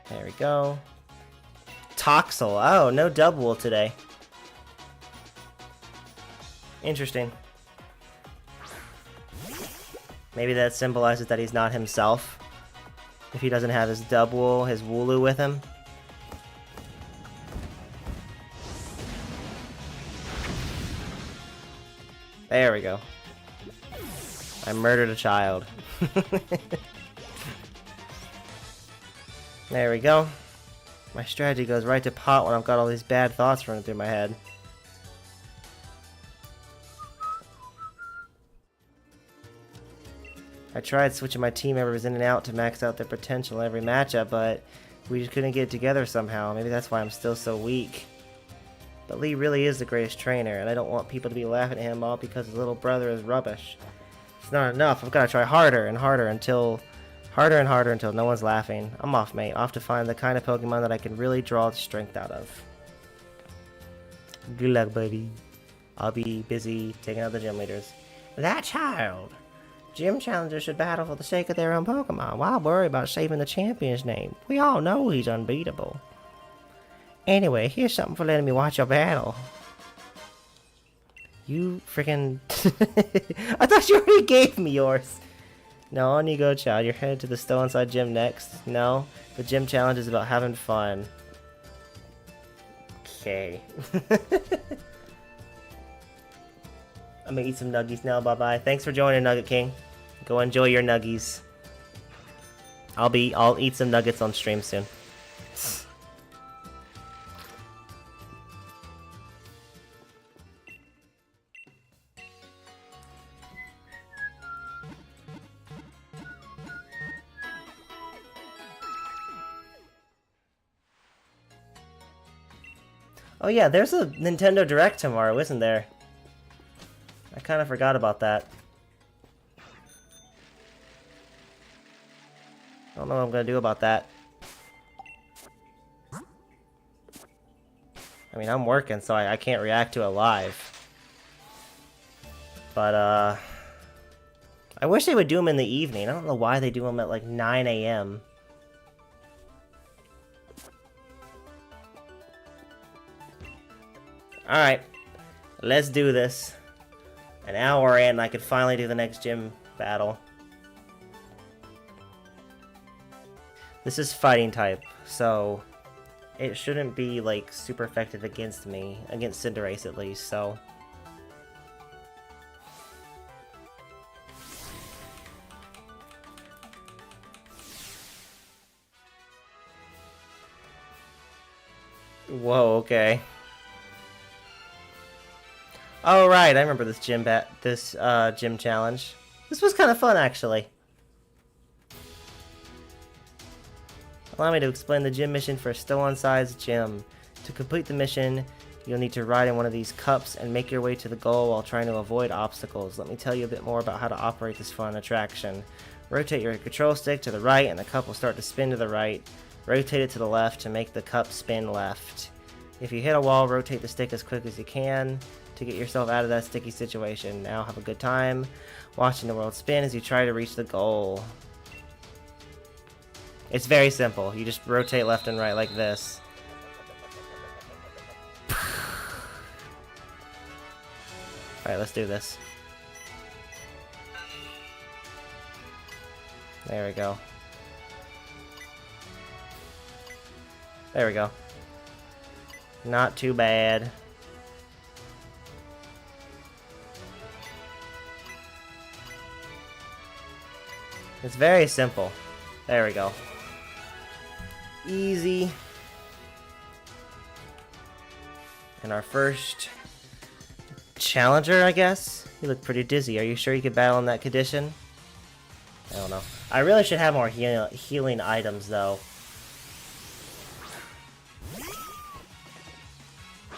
There we go. Toxel. Oh, no Dubwool today. Interesting. Maybe that symbolizes that he's not himself. If he doesn't have his Dubwool, his Wooloo with him. There we go. I murdered a child. There we go. My strategy goes right to pot when I've got all these bad thoughts running through my head. I tried switching my team members in and out to max out their potential in every matchup, but we just couldn't get it together somehow. Maybe that's why I'm still so weak. But Lee really is the greatest trainer, and I don't want people to be laughing at him all because his little brother is rubbish. It's not enough. I've got to try harder and harder until Harder and harder until no one's laughing. I'm off, mate. Off to find the kind of Pokemon that I can really draw the strength out of. Good luck, buddy. I'll be busy taking out the gym leaders. That child! Gym challengers should battle for the sake of their own Pokemon. Why worry about saving the champion's name? We all know he's unbeatable. Anyway, here's something for letting me watch your battle. You freaking... I thought you already gave me yours. No, on you go, child. You're headed to the Still Inside gym next. No, the gym challenge is about having fun. Okay. I'm gonna eat some nuggies now. Bye-bye. Thanks for joining, Nugget King. Go enjoy your nuggies. I'll eat some nuggets on stream soon. Oh yeah, there's a Nintendo Direct tomorrow, isn't there? I kind of forgot about that. I don't know what I'm gonna do about that. I mean, I'm working, so I can't react to it live. But, I wish they would do them in the evening. I don't know why they do them at, like, 9 AM. Alright. Let's do this. An hour in, I could finally do the next gym battle. This is fighting type, so it shouldn't be like super effective against me, against Cinderace at least, so. Whoa, okay. Oh right, I remember this gym gym challenge. This was kind of fun actually. Allow me to explain the gym mission for Still Inside's gym. To complete the mission, you'll need to ride in one of these cups and make your way to the goal while trying to avoid obstacles. Let me tell you a bit more about how to operate this fun attraction. Rotate your control stick to the right and the cup will start to spin to the right. Rotate it to the left to make the cup spin left. If you hit a wall, rotate the stick as quick as you can to get yourself out of that sticky situation. Now have a good time watching the world spin as you try to reach the goal. It's very simple. You just rotate left and right like this. Alright, let's do this. There we go. There we go. Not too bad. It's very simple. There we go. Easy. And our first challenger, I guess? You look pretty dizzy. Are you sure you could battle in that condition? I don't know. I really should have more healing items, though.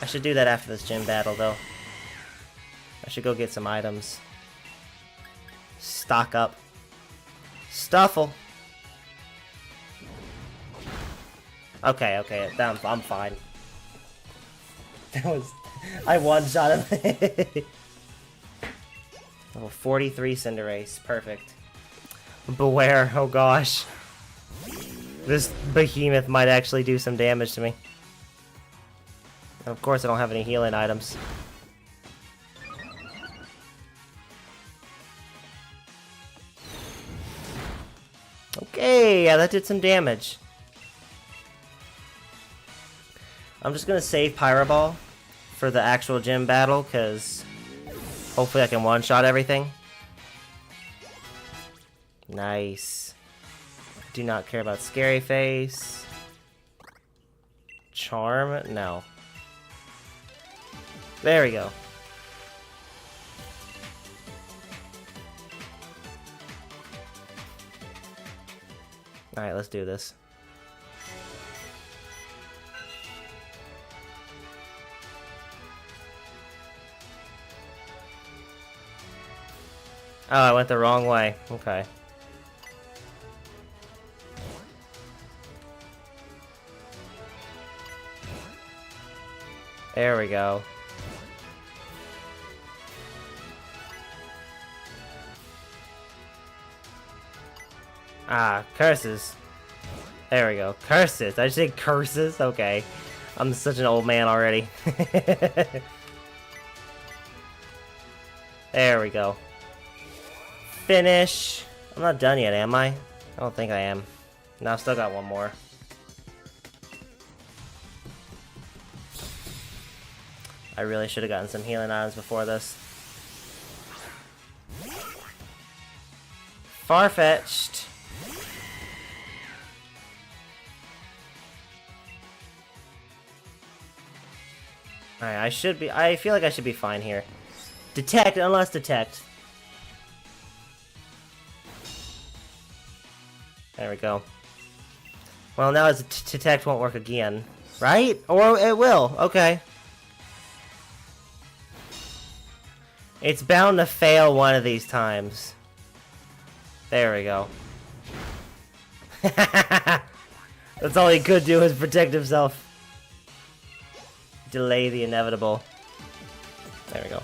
I should do that after this gym battle, though. I should go get some items. Stock up. Stuffle. Okay, okay, I'm fine. That was... I one-shot him. Level 43 Cinderace. Perfect. Beware. Oh gosh. This behemoth might actually do some damage to me. And of course I don't have any healing items. Okay, yeah, that did some damage. I'm just gonna save Pyro Ball for the actual gym battle, because hopefully I can one-shot everything. Nice. Do not care about Scary Face. Charm? No. There we go. Alright, let's do this. Oh, I went the wrong way. Okay. There we go. Ah, curses. There we go. Curses. I say curses? Okay. I'm such an old man already. There we go. Finish. I'm not done yet, am I? I don't think I am. No, I've still got one more. I really should have gotten some healing items before this. Far-fetched. Alright, I feel like I should be fine here. Detect, unless detect. There we go. Well, now it's detect won't work again. Right? Or it will. Okay. It's bound to fail one of these times. There we go. That's all he could do is protect himself. Delay the inevitable. There we go.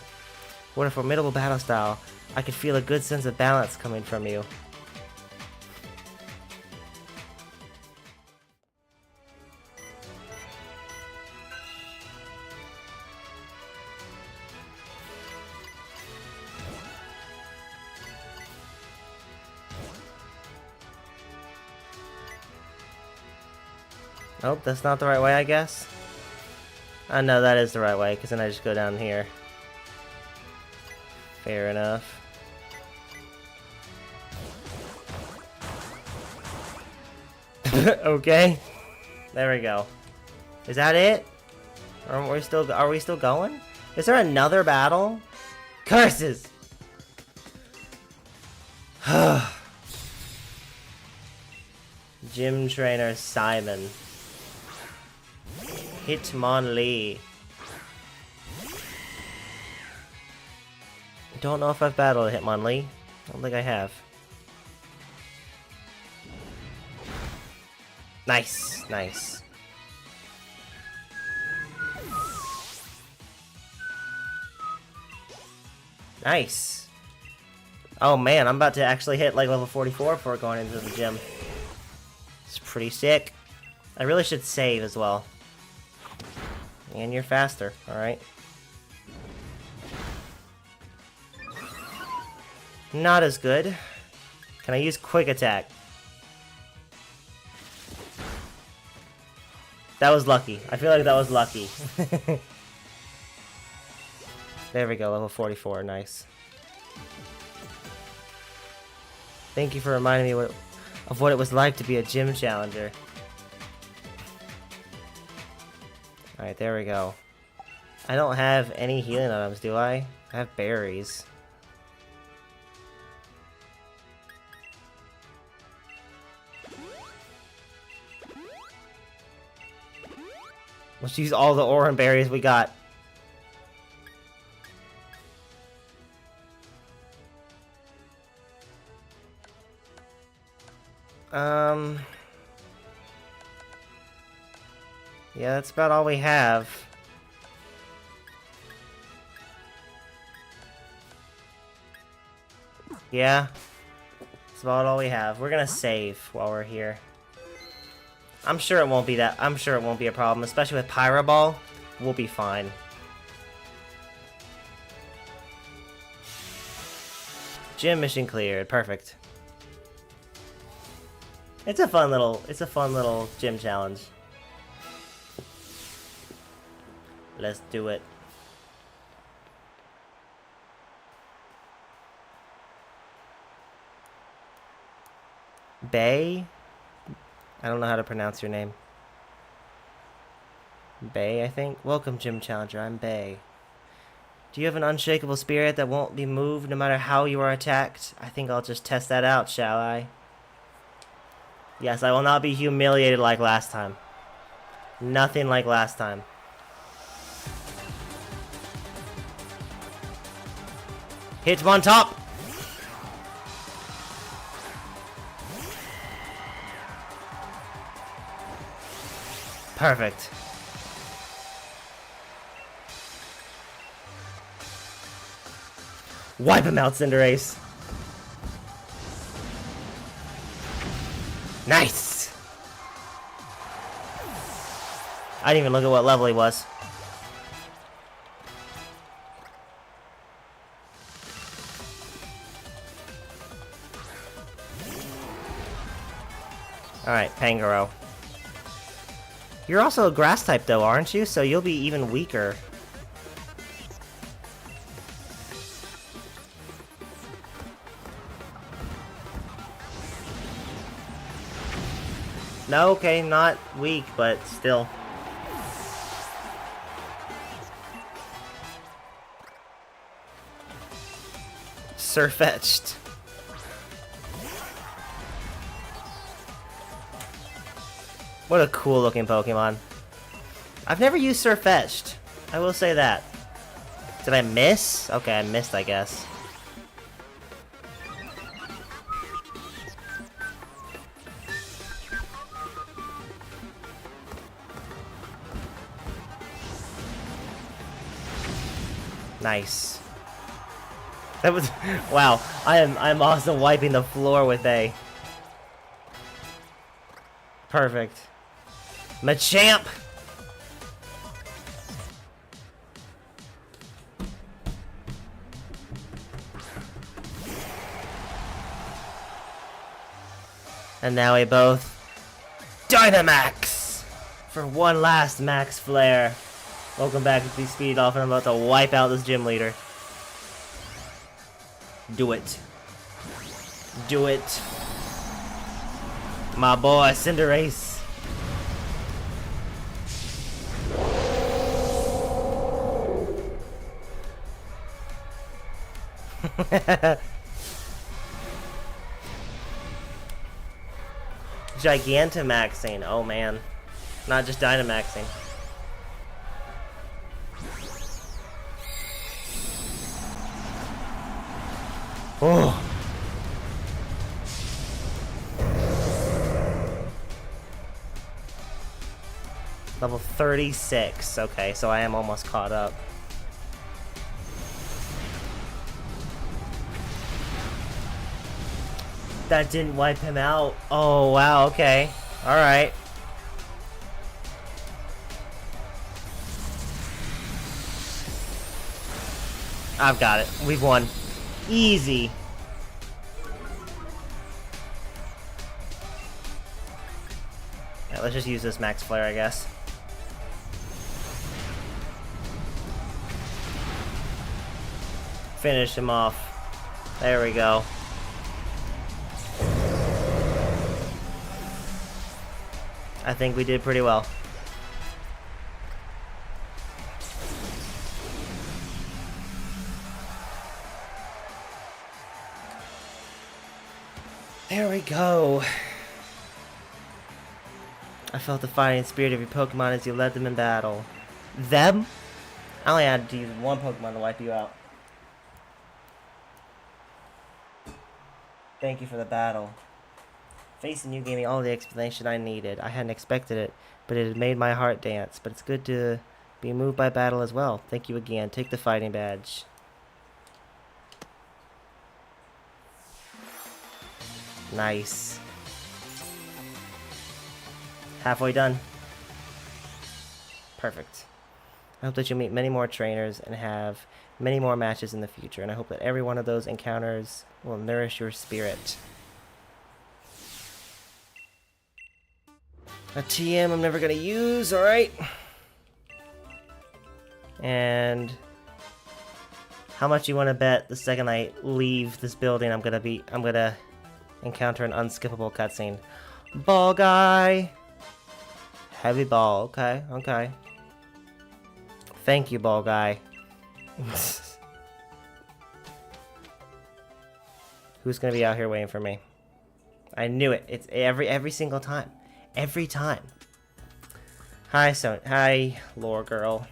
What a formidable battle style. I could feel a good sense of balance coming from you. Nope, that's not the right way, I guess. No, that is the right way, because then I just go down here. Fair enough. Okay. There we go. Is that it? Are we still going? Is there another battle? Curses! Gym trainer Simon. Hitmonlee. Don't know if I've battled Hitmonlee. I don't think I have. Nice, nice. Nice. Oh man, I'm about to actually hit like level 44 before going into the gym. It's pretty sick. I really should save as well. And you're faster, alright. Not as good. Can I use quick attack? That was lucky. I feel like that was lucky. There we go, level 44, nice. Thank you for reminding me of what it was like to be a gym challenger. Alright, there we go. I don't have any healing items, do I? I have berries. Let's use all the orange berries we got. Yeah, that's about all we have. Yeah. That's about all we have. We're gonna save while we're here. I'm sure it won't be a problem, especially with Pyro Ball. We'll be fine. Gym mission cleared. Perfect. It's a fun little gym challenge. Let's do it. Bay? I don't know how to pronounce your name. Bay, I think? Welcome, Gym Challenger. I'm Bay. Do you have an unshakable spirit that won't be moved no matter how you are attacked? I think I'll just test that out, shall I? Yes, I will not be humiliated like last time. Nothing like last time. Hit him on top! Perfect. Wipe him out, Cinderace. Nice! I didn't even look at what level he was. Alright, Pangoro. You're also a grass type though, aren't you? So you'll be even weaker. No, okay, not weak, but still. Surfetched. What a cool looking Pokemon. I've never used Surfetched. I will say that. Did I miss? Okay, I missed, I guess. Nice. That was wow. I'm also wiping the floor with a perfect Machamp. And now we both Dynamax for one last Max Flare. Welcome back to the Speed Dolphin. I'm about to wipe out this gym leader. Do it. Do it. My boy, Cinderace. Gigantamaxing. Oh man. Not just Dynamaxing. Oh. Level 36. Okay, so I am almost caught up. That didn't wipe him out. Oh, wow, okay. Alright. I've got it. We've won. Easy. Yeah, let's just use this Max Flare, I guess. Finish him off. There we go. I think we did pretty well. There we go. I felt the fighting spirit of your Pokemon as you led them in battle. Them? I only had to use one Pokemon to wipe you out. Thank you for the battle. Facing you gave me all the explanation I needed. I hadn't expected it, but it had made my heart dance. But it's good to be moved by battle as well. Thank you again. Take the fighting badge. Nice. Halfway done. Perfect. I hope that you'll meet many more trainers and have many more matches in the future. And I hope that every one of those encounters will nourish your spirit. A TM I'm never gonna use, alright? And how much you wanna bet the second I leave this building I'm gonna encounter an unskippable cutscene. Ball guy! Heavy ball, okay, okay. Thank you, ball guy. Who's gonna be out here waiting for me? I knew it. It's every single time. Every time. Hi, lore girl.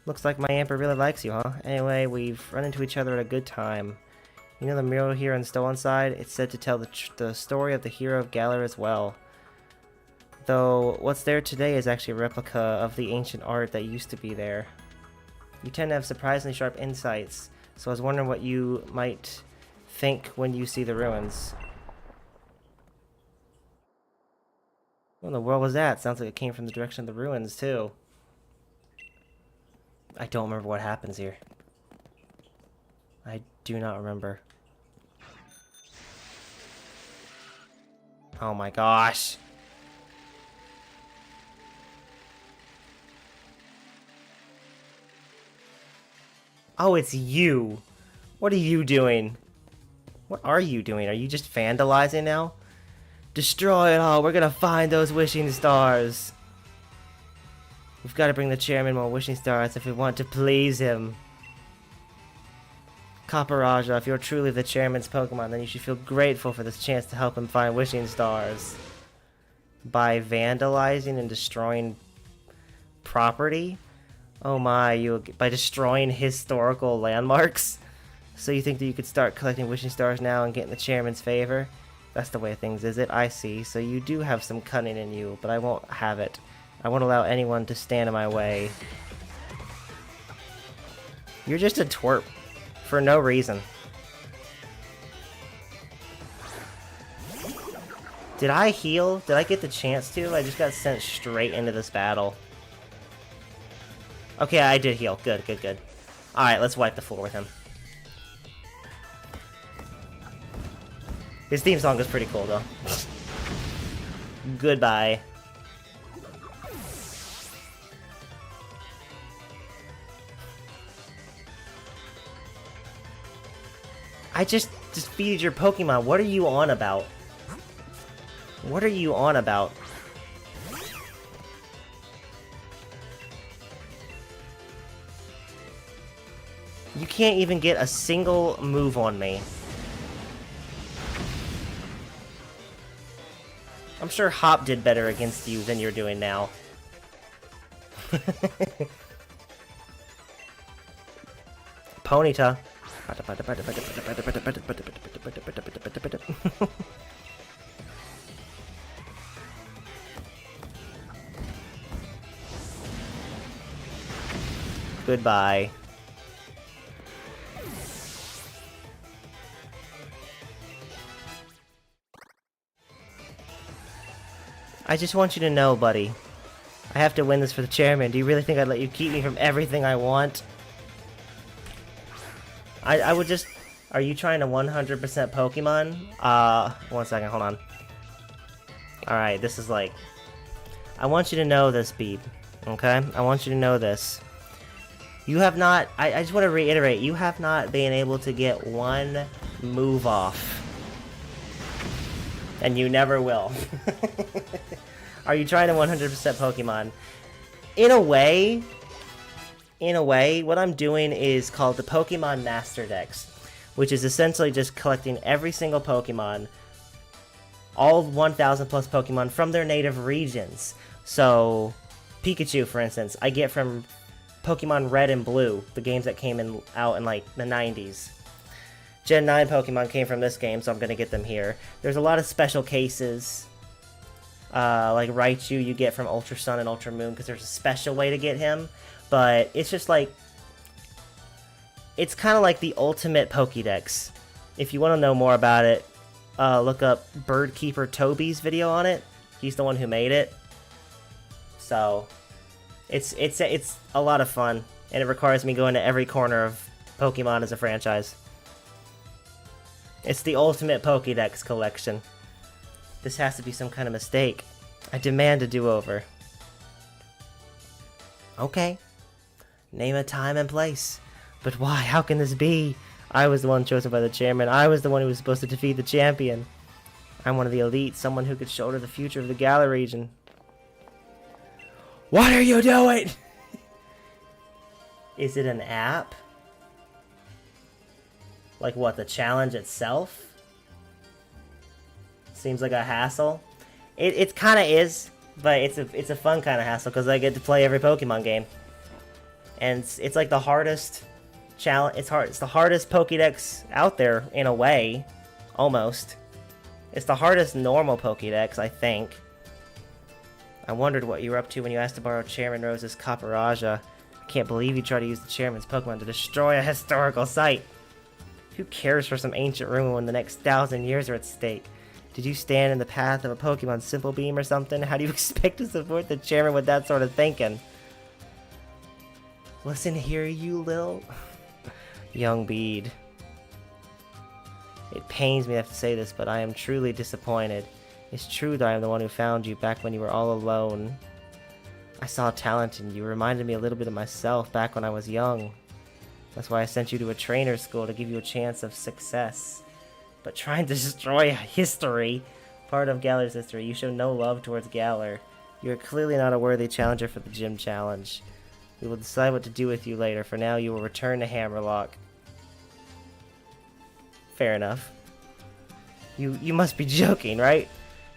Looks like my Amper really likes you, huh? Anyway, we've run into each other at a good time. You know the mural here in Stolenside? It's said to tell the story of the hero of Galar as well. Though, what's there today is actually a replica of the ancient art that used to be there. You tend to have surprisingly sharp insights, So I was wondering what you might think when you see the ruins. What in the world was that? Sounds like it came from the direction of the ruins, too. I don't remember what happens here. I do not remember. Oh my gosh. Oh, it's you. What are you doing? What are you doing? Are you just vandalizing now? Destroy it all. We're gonna find those wishing stars. We've got to bring the chairman more wishing stars if we want to please him. Caparaja, if you're truly the chairman's Pokemon, then you should feel grateful for this chance to help him find wishing stars. By vandalizing and destroying property? Oh my, by destroying historical landmarks? So you think that you could start collecting wishing stars now and get in the chairman's favor? That's the way things, is it? I see. So you do have some cunning in you, but I won't have it. I won't allow anyone to stand in my way. You're just a twerp. For no reason. Did I heal? Did I get the chance to? I just got sent straight into this battle. Okay, I did heal. Good, good, good. Alright, let's wipe the floor with him. His theme song is pretty cool, though. Goodbye. I just defeated your Pokemon. What are you on about? What are you on about? You can't even get a single move on me. I'm sure Hop did better against you than you're doing now. Ponyta. Goodbye. I just want you to know, buddy. I have to win this for the chairman. Do you really think I'd let you keep me from everything I want? I would just... Are you trying to 100% Pokemon? One second, hold on. Alright, this is like... I want you to know this, Beeb. Okay? I want you to know this. You have not... I just want to reiterate, you have not been able to get one move off. And you never will. Are you trying to 100% Pokemon? In a way, what I'm doing is called the Pokemon MASTERDEX, which is essentially just collecting every single Pokemon, all 1,000 plus Pokemon from their native regions. So, Pikachu, for instance, I get from Pokemon Red and Blue, the games that came out in like the 90s. Gen 9 Pokemon came from this game, so I'm going to get them here. There's a lot of special cases, like Raichu you get from Ultra Sun and Ultra Moon, because there's a special way to get him. But it's just like, it's kind of like the ultimate Pokédex. If you want to know more about it, look up Birdkeeper Toby's video on it. He's the one who made it. So, it's a lot of fun, and it requires me going to every corner of Pokemon as a franchise. It's the ultimate Pokédex collection. This has to be some kind of mistake. I demand a do-over. Okay. Name a time and place. But why? How can this be? I was the one chosen by the chairman. I was the one who was supposed to defeat the champion. I'm one of the elite, someone who could shoulder the future of the Galar region. What are you doing? Is it an app? Like what, the challenge itself? Seems like a hassle. It kind of is, but it's a fun kind of hassle because I get to play every Pokemon game. And it's like the hardest challenge. It's the hardest Pokédex out there in a way, almost. It's the hardest normal Pokédex, I think. I wondered what you were up to when you asked to borrow Chairman Rose's Caparaja. Can't believe you tried to use the chairman's Pokemon to destroy a historical site. Who cares for some ancient ruin when the next 1,000 years are at stake? Did you stand in the path of a Pokemon Simple Beam or something? How do you expect to support the chairman with that sort of thinking? Listen here, you little... young bead. It pains me to have to say this, but I am truly disappointed. It's true that I am the one who found you back when you were all alone. I saw talent in you. Reminded me a little bit of myself back when I was young. That's why I sent you to a trainer school, to give you a chance of success. But trying to destroy history, part of Galar's history, you show no love towards Galar. You are clearly not a worthy challenger for the gym challenge. We will decide what to do with you later. For now, you will return to Hammerlock. Fair enough. You must be joking, right?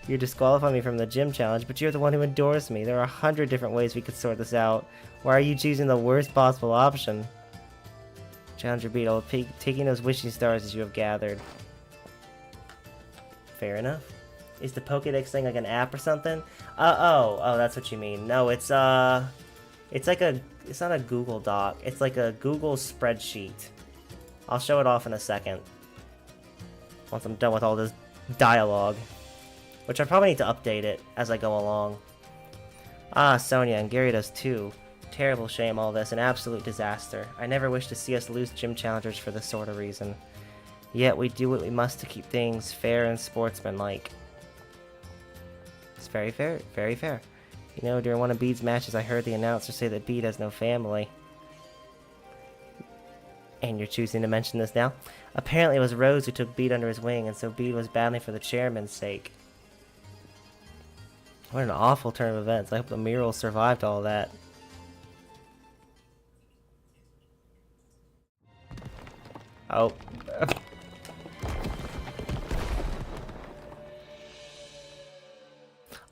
You're disqualifying me from the gym challenge, but you're the one who endorsed me. There are 100 different ways we could sort this out. Why are you choosing the worst possible option? Challenger Beetle, taking those wishing stars as you have gathered. Fair enough. Is the Pokédex thing like an app or something? Oh, that's what you mean. No, it's like it's not a Google Doc. It's like a Google spreadsheet. I'll show it off in a second. Once I'm done with all this dialogue. Which I probably need to update it as I go along. Ah, Sonia, and Gary does too. Terrible shame all this, an absolute disaster. I never wish to see us lose gym challengers for this sort of reason. Yet we do what we must to keep things fair and sportsmanlike. It's very fair, very fair. You know, during one of Bede's matches I heard the announcer say that Bede has no family. And you're choosing to mention this now? Apparently it was Rose who took Bede under his wing, and so Bede was battling for the chairman's sake. What an awful turn of events. I hope the mural survived all that. Oh.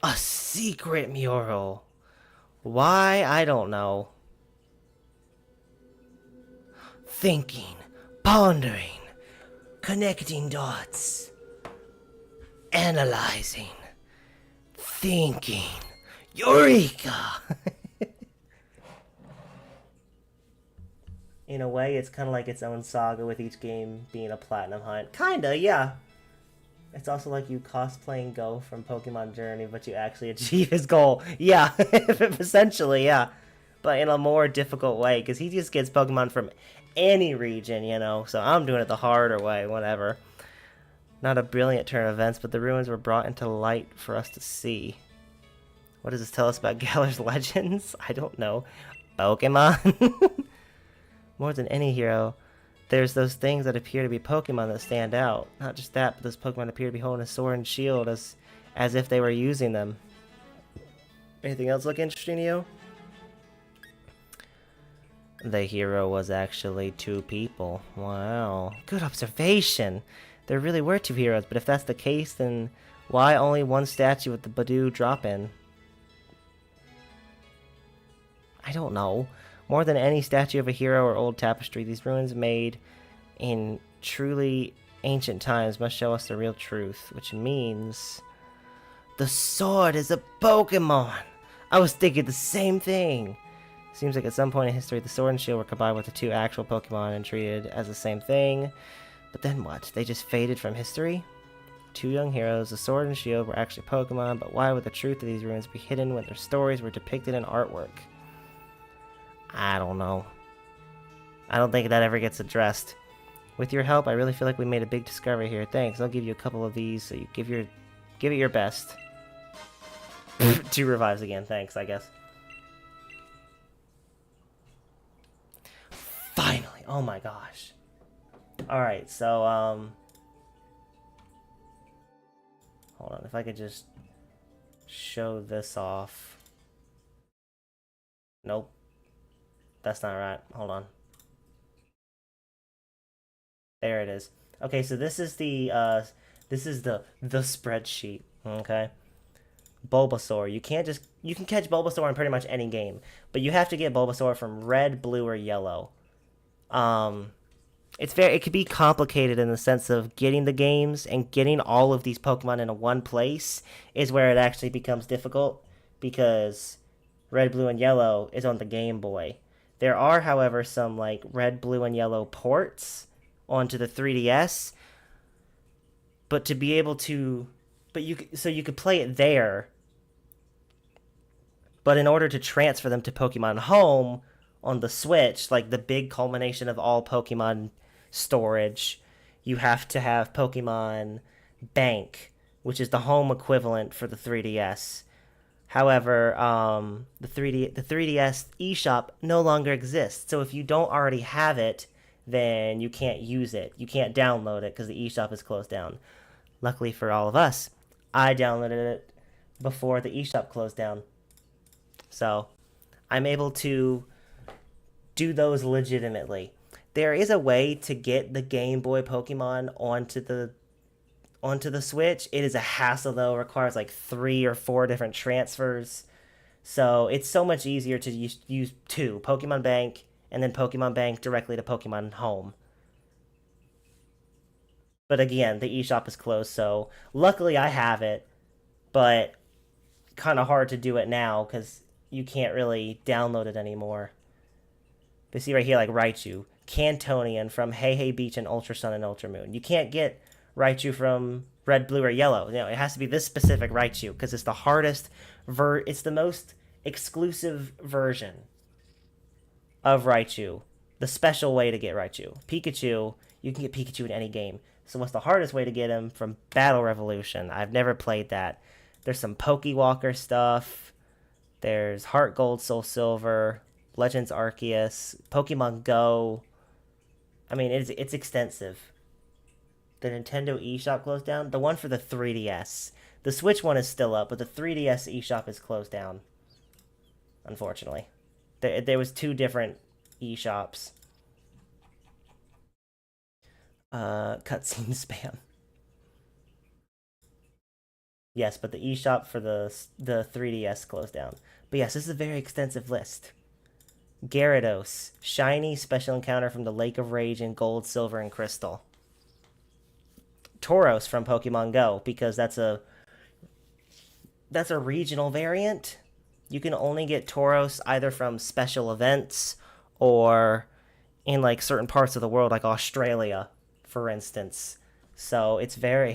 A secret mural. Why? I don't know. Thinking, pondering, connecting dots, analyzing, thinking. Eureka! In a way, it's kind of like its own saga with each game being a platinum hunt. Kinda, yeah. It's also like you cosplaying Go from Pokemon Journey, but you actually achieve his goal. Yeah, essentially, yeah. But in a more difficult way, because he just gets Pokemon from any region, you know. So I'm doing it the harder way, whatever. Not a brilliant turn of events, but the ruins were brought into light for us to see. What does this tell us about Galar's legends? I don't know. Pokemon? More than any hero, there's those things that appear to be Pokemon that stand out. Not just that, but those Pokemon appear to be holding a sword and shield as if they were using them. Anything else look interesting to you? The hero was actually two people. Wow. Good observation. There really were two heroes, but if that's the case, then why only one statue with the Badoo drop-in? I don't know. More than any statue of a hero or old tapestry, these ruins made in truly ancient times must show us the real truth, which means the sword is a Pokemon! I was thinking the same thing! Seems like at some point in history, the sword and shield were combined with the two actual Pokemon and treated as the same thing. But then what? They just faded from history? Two young heroes, the sword and shield were actually Pokemon, but why would the truth of these ruins be hidden when their stories were depicted in artwork? I don't know. I don't think that ever gets addressed. With your help, I really feel like we made a big discovery here. Thanks. I'll give you a couple of these, so you give it your best. 2 revives again. Thanks, I guess. Finally! Oh my gosh. Alright, so, hold on, if I could just show this off. Nope. That's not right. Hold on. There it is. Okay, so this is the spreadsheet. Okay. Bulbasaur. You can catch Bulbasaur in pretty much any game, but you have to get Bulbasaur from red, blue, or yellow. It could be complicated in the sense of getting the games and getting all of these Pokemon in one place is where it actually becomes difficult, because red, blue, and yellow is on the Game Boy. There are, however, some like red, blue, and yellow ports onto the 3DS, but to be able to, so you could play it there, but in order to transfer them to Pokemon Home on the Switch, like the big culmination of all Pokemon storage, you have to have Pokemon Bank, which is the home equivalent for the 3DS. However, the 3DS eShop no longer exists. So if you don't already have it, then you can't use it. You can't download it because the eShop is closed down. Luckily for all of us, I downloaded it before the eShop closed down. So I'm able to do those legitimately. There is a way to get the Game Boy Pokemon onto the Switch. It is a hassle though. It requires like 3 or 4 different transfers. So it's so much easier to use two, Pokemon Bank and then Pokemon Bank directly to Pokemon Home. But again, the eShop is closed, so luckily I have it, but kind of hard to do it now because you can't really download it anymore. But see right here, like Raichu, Cantonian from Hey Hey Beach and Ultra Sun and Ultra Moon. You can't get Raichu from Red, Blue, or Yellow. You know, it has to be this specific Raichu because it's the hardest it's the most exclusive version of Raichu. The special way to get Raichu. Pikachu, you can get Pikachu in any game. So what's the hardest way to get him? From Battle Revolution. I've never played that. There's some Pokewalker stuff. There's Heart Gold, Soul Silver, Legends Arceus, Pokemon Go. I mean, it's extensive. The Nintendo eShop closed down. The one for the 3DS. The Switch one is still up, but the 3DS eShop is closed down. Unfortunately. There was 2 different eShops. Cutscene spam. Yes, but the eShop for the 3DS closed down. But yes, this is a very extensive list. Gyarados, shiny special encounter from the Lake of Rage in Gold, Silver, and Crystal. Tauros from Pokemon Go, because that's a regional variant. You can only get Tauros either from special events or in like certain parts of the world, like Australia, for instance. So it's very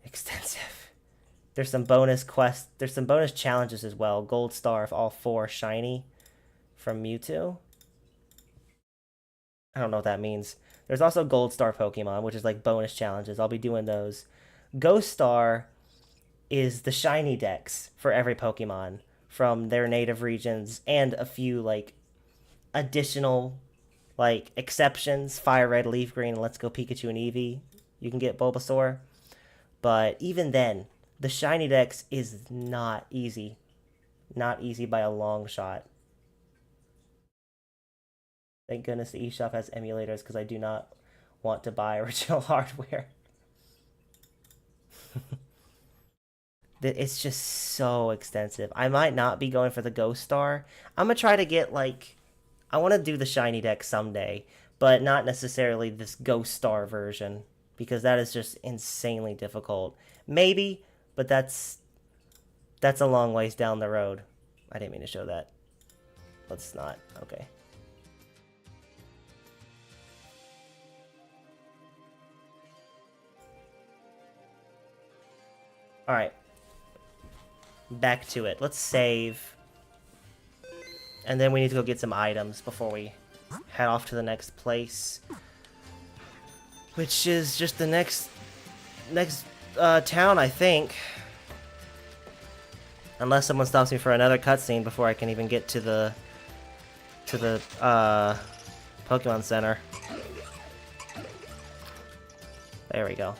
extensive. There's some bonus quests. There's some bonus challenges as well. Gold Star if all 4 shiny from Mewtwo. I don't know what that means. There's also Gold Star Pokemon, which is like bonus challenges. I'll be doing those. Ghost Star is the shiny dex for every Pokemon from their native regions and a few like additional like exceptions. Fire Red, Leaf Green, Let's Go Pikachu and Eevee. You can get Bulbasaur. But even then, the shiny dex is not easy. Not easy by a long shot. Thank goodness the eShop has emulators because I do not want to buy original hardware. It's just so extensive. I might not be going for the Ghost Star. I'm going to try to get, like... I want to do the shiny deck someday, but not necessarily this Ghost Star version, because that is just insanely difficult. Maybe, but that's a long ways down the road. I didn't mean to show that. Let's not. Okay. Alright. Back to it. Let's save. And then we need to go get some items before we head off to the next place. Which is just the next town, I think. Unless someone stops me for another cutscene before I can even get to the Pokemon Center. There we go.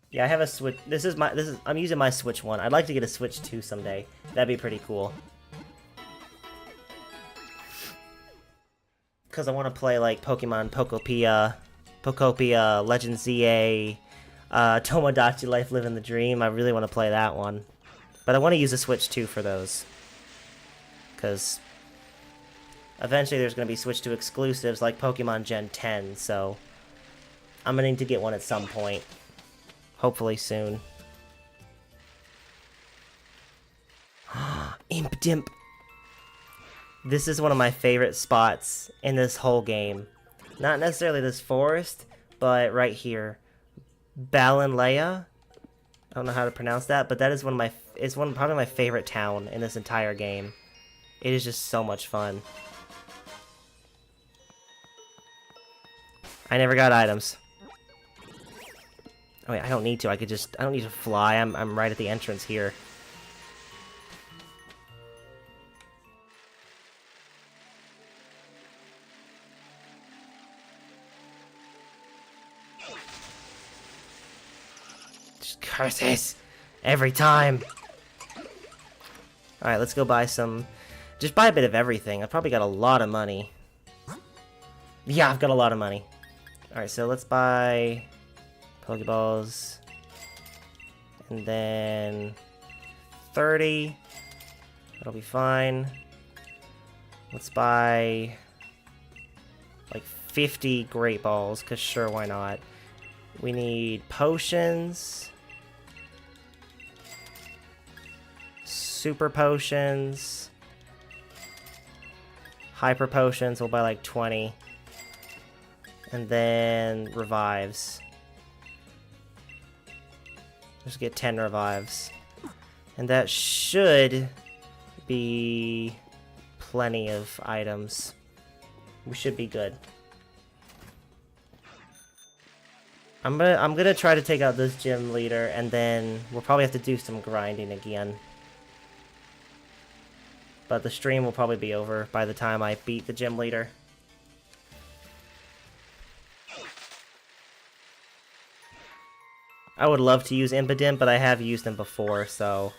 Yeah, I have a Switch. I'm using my Switch 1. I'd like to get a Switch 2 someday. That'd be pretty cool. Because I want to play, like, Pokemon Pokopia, Legend ZA, Tomodachi Life Living the Dream. I really want to play that one. But I want to use a Switch 2 for those. Because eventually there's going to be Switch 2 exclusives like Pokemon Gen 10, so I'm going to need to get one at some point. Hopefully soon. Imp Imp. This is one of my favorite spots in this whole game. Not necessarily this forest, but right here. Balinleia. I don't know how to pronounce that, but that is probably my favorite town in this entire game. It is just so much fun. I never got items. Oh wait, I don't need to. I don't need to fly. I'm right at the entrance here. Just curses every time. Alright, let's go buy some. Just buy a bit of everything. I've probably got a lot of money. Yeah, I've got a lot of money. Alright, so let's buy Pokeballs. And then 30. That'll be fine. Let's buy like 50 Great Balls, because sure, why not? We need potions. Super potions. Hyper potions, we'll buy like 20. And then revives. Just get 10 revives. And that should be plenty of items. We should be good. I'm gonna try to take out this gym leader, and then we'll probably have to do some grinding again. But the stream will probably be over by the time I beat the gym leader. I would love to use Impidimp, but I have used him before, so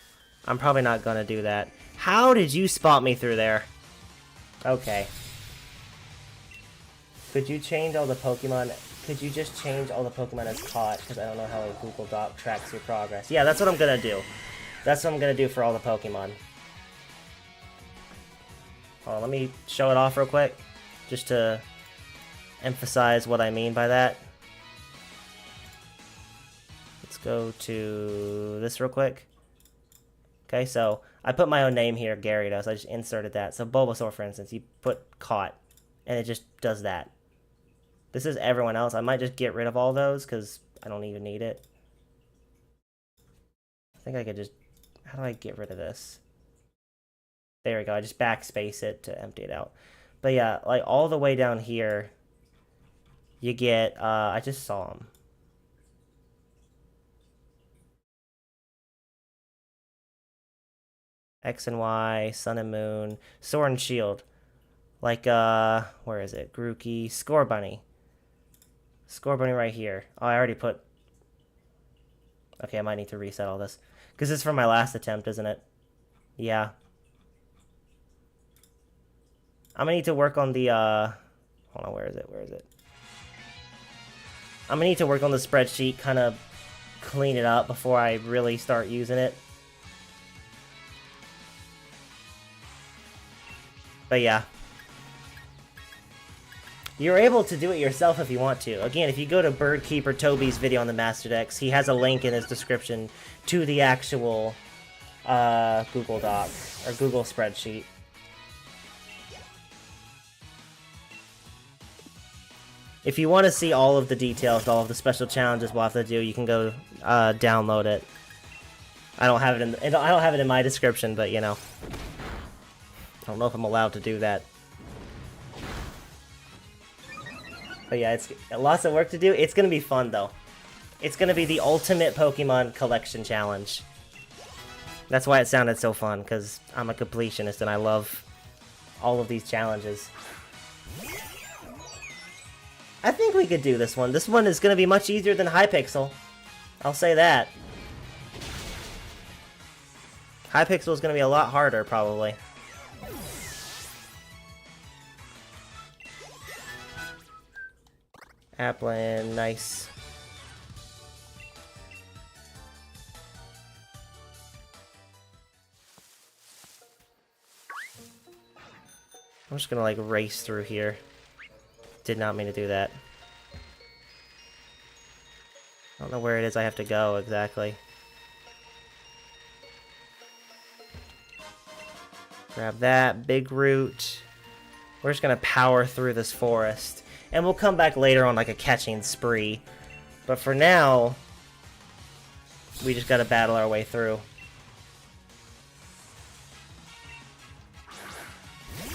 I'm probably not gonna do that. How did you spot me through there? Okay. Could you change all the Pokemon? Could you just change all the Pokemon as caught? Because I don't know how a Google Doc tracks your progress. Yeah, that's what I'm gonna do. That's what I'm gonna do for all the Pokemon. Hold on, let me show it off real quick, just to emphasize what I mean by that. Let's go to this real quick. Okay, so I put my own name here, Gyarados. I just inserted that. So Bulbasaur, for instance, you put caught, and it just does that. This is everyone else. I might just get rid of all those, because I don't even need it. I think I could just... How do I get rid of this? There we go. I just backspace it to empty it out. But yeah, like all the way down here, you get... I just saw them. X and Y, Sun and Moon, Sword and Shield. Like, where is it? Grookey, Scorbunny. Scorbunny right here. Oh, I already put... Okay, I might need to reset all this. Because it's from my last attempt, isn't it? Yeah. I'm gonna need to work on the, Hold on, where is it? Where is it? I'm gonna need to work on the spreadsheet, kind of clean it up before I really start using it. But yeah. You're able to do it yourself if you want to. Again, if you go to Birdkeeper Toby's video on the MASTERDEX, he has a link in his description to the actual Google Doc, or Google spreadsheet. If you want to see all of the details, all of the special challenges we'll have to do, you can go download it. I don't have it in my description, but you know. I don't know if I'm allowed to do that. But yeah, it's lots of work to do. It's gonna be fun though. It's gonna be the ultimate Pokemon collection challenge. That's why it sounded so fun, because I'm a completionist and I love all of these challenges. I think we could do this one. This one is gonna be much easier than Hypixel. I'll say that. Hypixel is gonna be a lot harder, probably. Applin, nice. I'm just gonna like race through here. Did not mean to do that. I don't know where it is I have to go exactly. Grab that. Big root. We're just gonna power through this forest. And we'll come back later on like a catching spree. But for now, we just gotta battle our way through.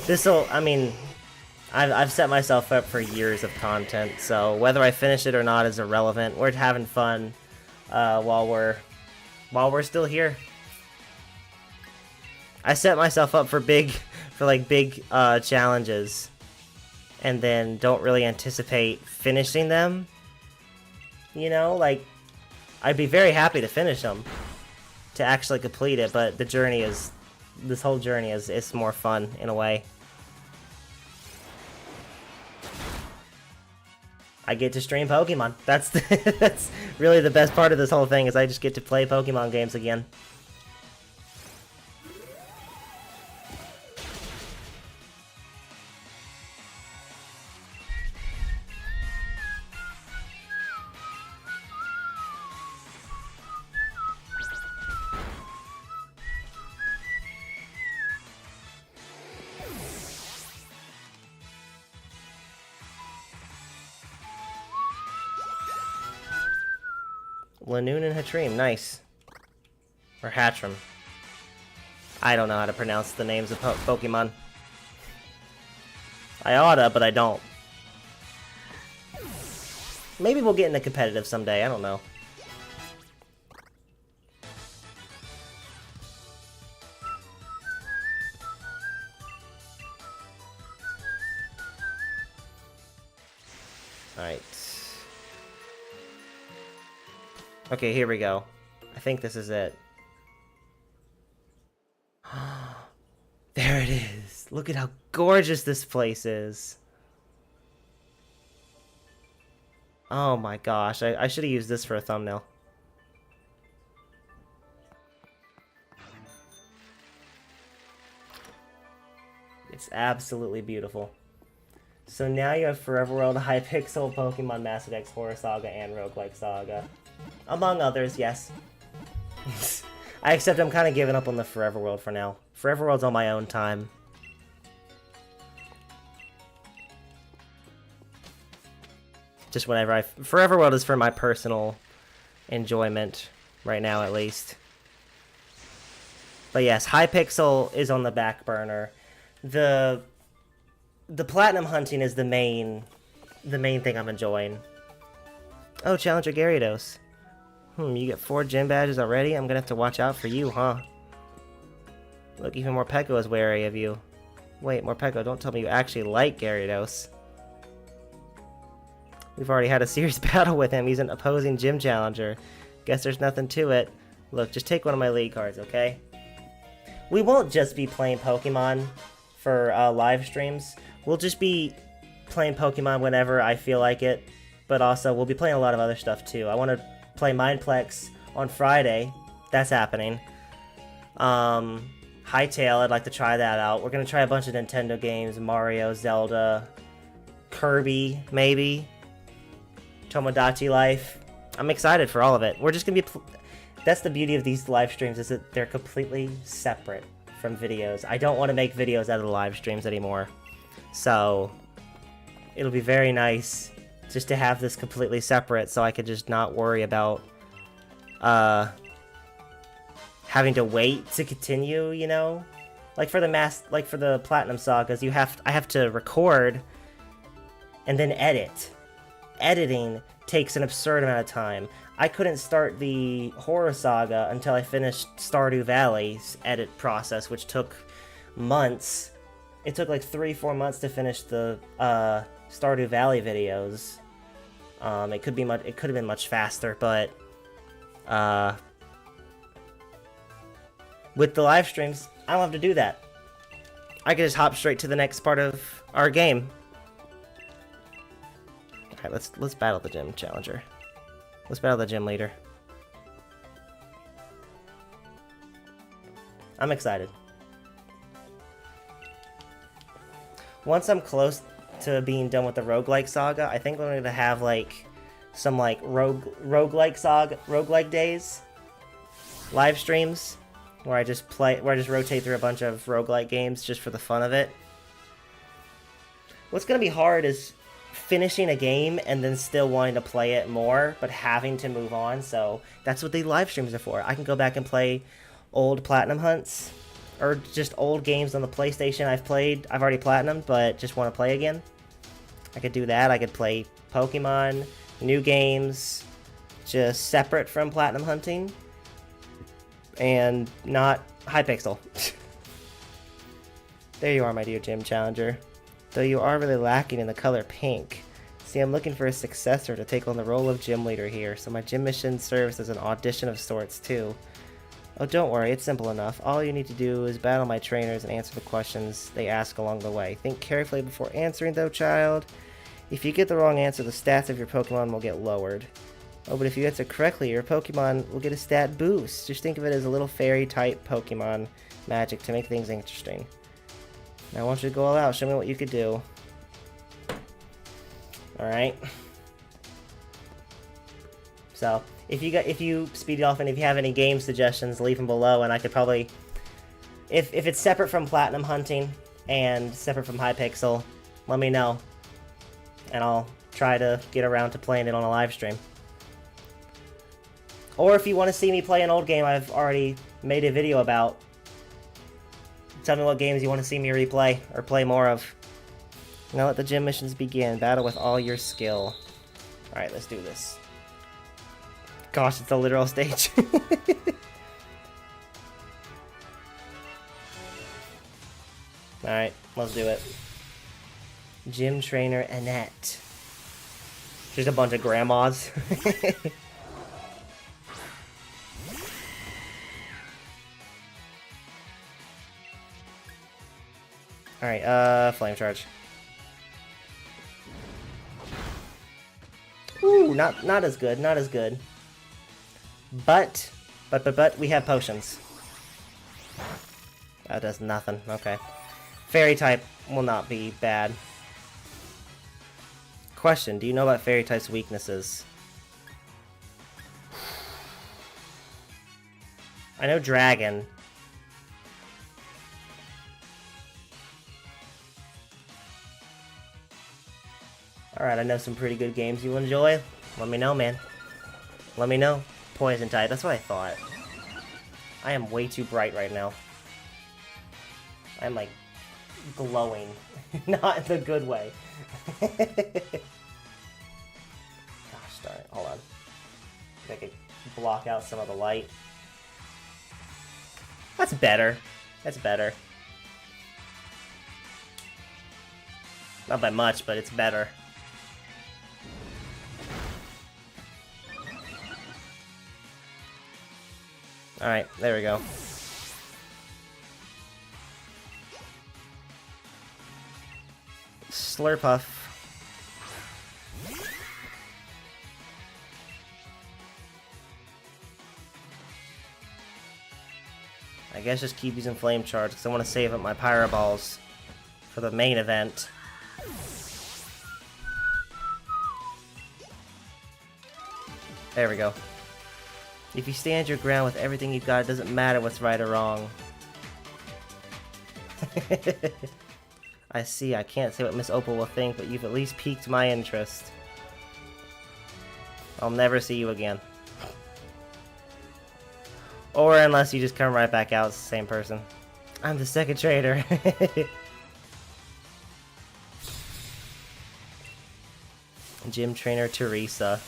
This'll, I mean, I've set myself up for years of content, so whether I finish it or not is irrelevant. We're having fun while we're still here. I set myself up for big challenges, and then don't really anticipate finishing them. You know, like, I'd be very happy to finish them, to actually complete it, but the journey is, this whole journey is more fun in a way. I get to stream Pokemon. That's that's really the best part of this whole thing, is I just get to play Pokemon games again. Lanoon and Hatrim, nice. Or Hatrim. I don't know how to pronounce the names of Pokemon. I oughta, but I don't. Maybe we'll get into competitive someday, I don't know. Alright. Okay, here we go. I think this is it. There it is. Look at how gorgeous this place is. Oh my gosh, I should have used this for a thumbnail. It's absolutely beautiful. So now you have Forever World, Hypixel, Pokemon MASTERDEX, Horror Saga, and Roguelike Saga. Among others, yes. I accept I'm kind of giving up on the Forever World for now. Forever World's on my own time. Just whenever Forever World is for my personal enjoyment, right now at least. But yes, Hypixel is on the back burner. The platinum hunting is the main thing I'm enjoying. Oh, Challenger Gyarados. You get 4 gym badges already? I'm gonna have to watch out for you, huh? Look, even Morpeko is wary of you. Wait, Morpeko, don't tell me you actually like Gyarados. We've already had a serious battle with him. He's an opposing gym challenger. Guess there's nothing to it. Look, just take one of my league cards, okay? We won't just be playing Pokemon for live streams. We'll just be playing Pokemon whenever I feel like it. But also, we'll be playing a lot of other stuff too. I want to play Mindplex on Friday. That's happening. Hytale, I'd like to try that out. We're going to try a bunch of Nintendo games. Mario, Zelda, Kirby, maybe. Tomodachi Life. I'm excited for all of it. We're just going to be... That's the beauty of these live streams, is that they're completely separate from videos. I don't want to make videos out of the live streams anymore. So, it'll be very nice just to have this completely separate, so I could just not worry about having to wait to continue, you know? Like for the Platinum Sagas, I have to record and then edit. Editing takes an absurd amount of time. I couldn't start the Horror Saga until I finished Stardew Valley's edit process, which took months. It took like 3-4 months to finish the Stardew Valley videos. It could have been much faster, but with the live streams, I don't have to do that. I can just hop straight to the next part of our game. Alright, let's battle the gym challenger. Let's battle the gym leader. I'm excited. Once I'm close to being done with the roguelike saga, I think we're going to have like some like roguelike days, live streams, where I just rotate through a bunch of roguelike games just for the fun of it. What's gonna be hard is finishing a game and then still wanting to play it more, but having to move on. So that's what the live streams are for. I can go back and play old platinum hunts, or just old games on the PlayStation I've already platinumed, but just want to play again. I could do that. I could play Pokemon, new games, just separate from platinum hunting, and not Hypixel. There you are, my dear Gym Challenger. Though you are really lacking in the color pink. See, I'm looking for a successor to take on the role of gym leader here, so my gym mission serves as an audition of sorts, too. Oh, don't worry, it's simple enough. All you need to do is battle my trainers and answer the questions they ask along the way. Think carefully before answering, though, child. If you get the wrong answer, the stats of your Pokemon will get lowered. Oh, but if you answer correctly, your Pokemon will get a stat boost. Just think of it as a little fairy-type Pokemon magic to make things interesting. Now I want you to go all out. Show me what you could do. Alright. So, if you speed it off and if you have any game suggestions, leave them below, and I could probably... If it's separate from Platinum Hunting and separate from Hypixel, let me know. And I'll try to get around to playing it on a live stream. Or if you want to see me play an old game I've already made a video about, tell me what games you want to see me replay or play more of. Now let the gym missions begin. Battle with all your skill. Alright, let's do this. Gosh, it's a literal stage. Alright, let's do it. Gym trainer Annette. Just a bunch of grandmas. Alright, flame charge. Ooh, not as good, not as good. But we have potions. That does nothing, okay. Fairy type will not be bad. Question, do you know about fairy type's weaknesses? I know dragon. Alright, I know some pretty good games you enjoy. Let me know, man. Let me know. Poison type, that's what I thought. I am way too bright right now. I'm like glowing. Not in the good way. Gosh darn it, hold on. I could block out some of the light. That's better. That's better. Not by much, but it's better. Alright, there we go. Slurpuff. I guess just keep using Flame Charge, because I want to save up my Pyro Balls for the main event. There we go. If you stand your ground with everything you've got, it doesn't matter what's right or wrong. I see, I can't say what Miss Opal will think, but you've at least piqued my interest. I'll never see you again. Or unless you just come right back out as the same person. I'm the second trader. Gym trainer Teresa.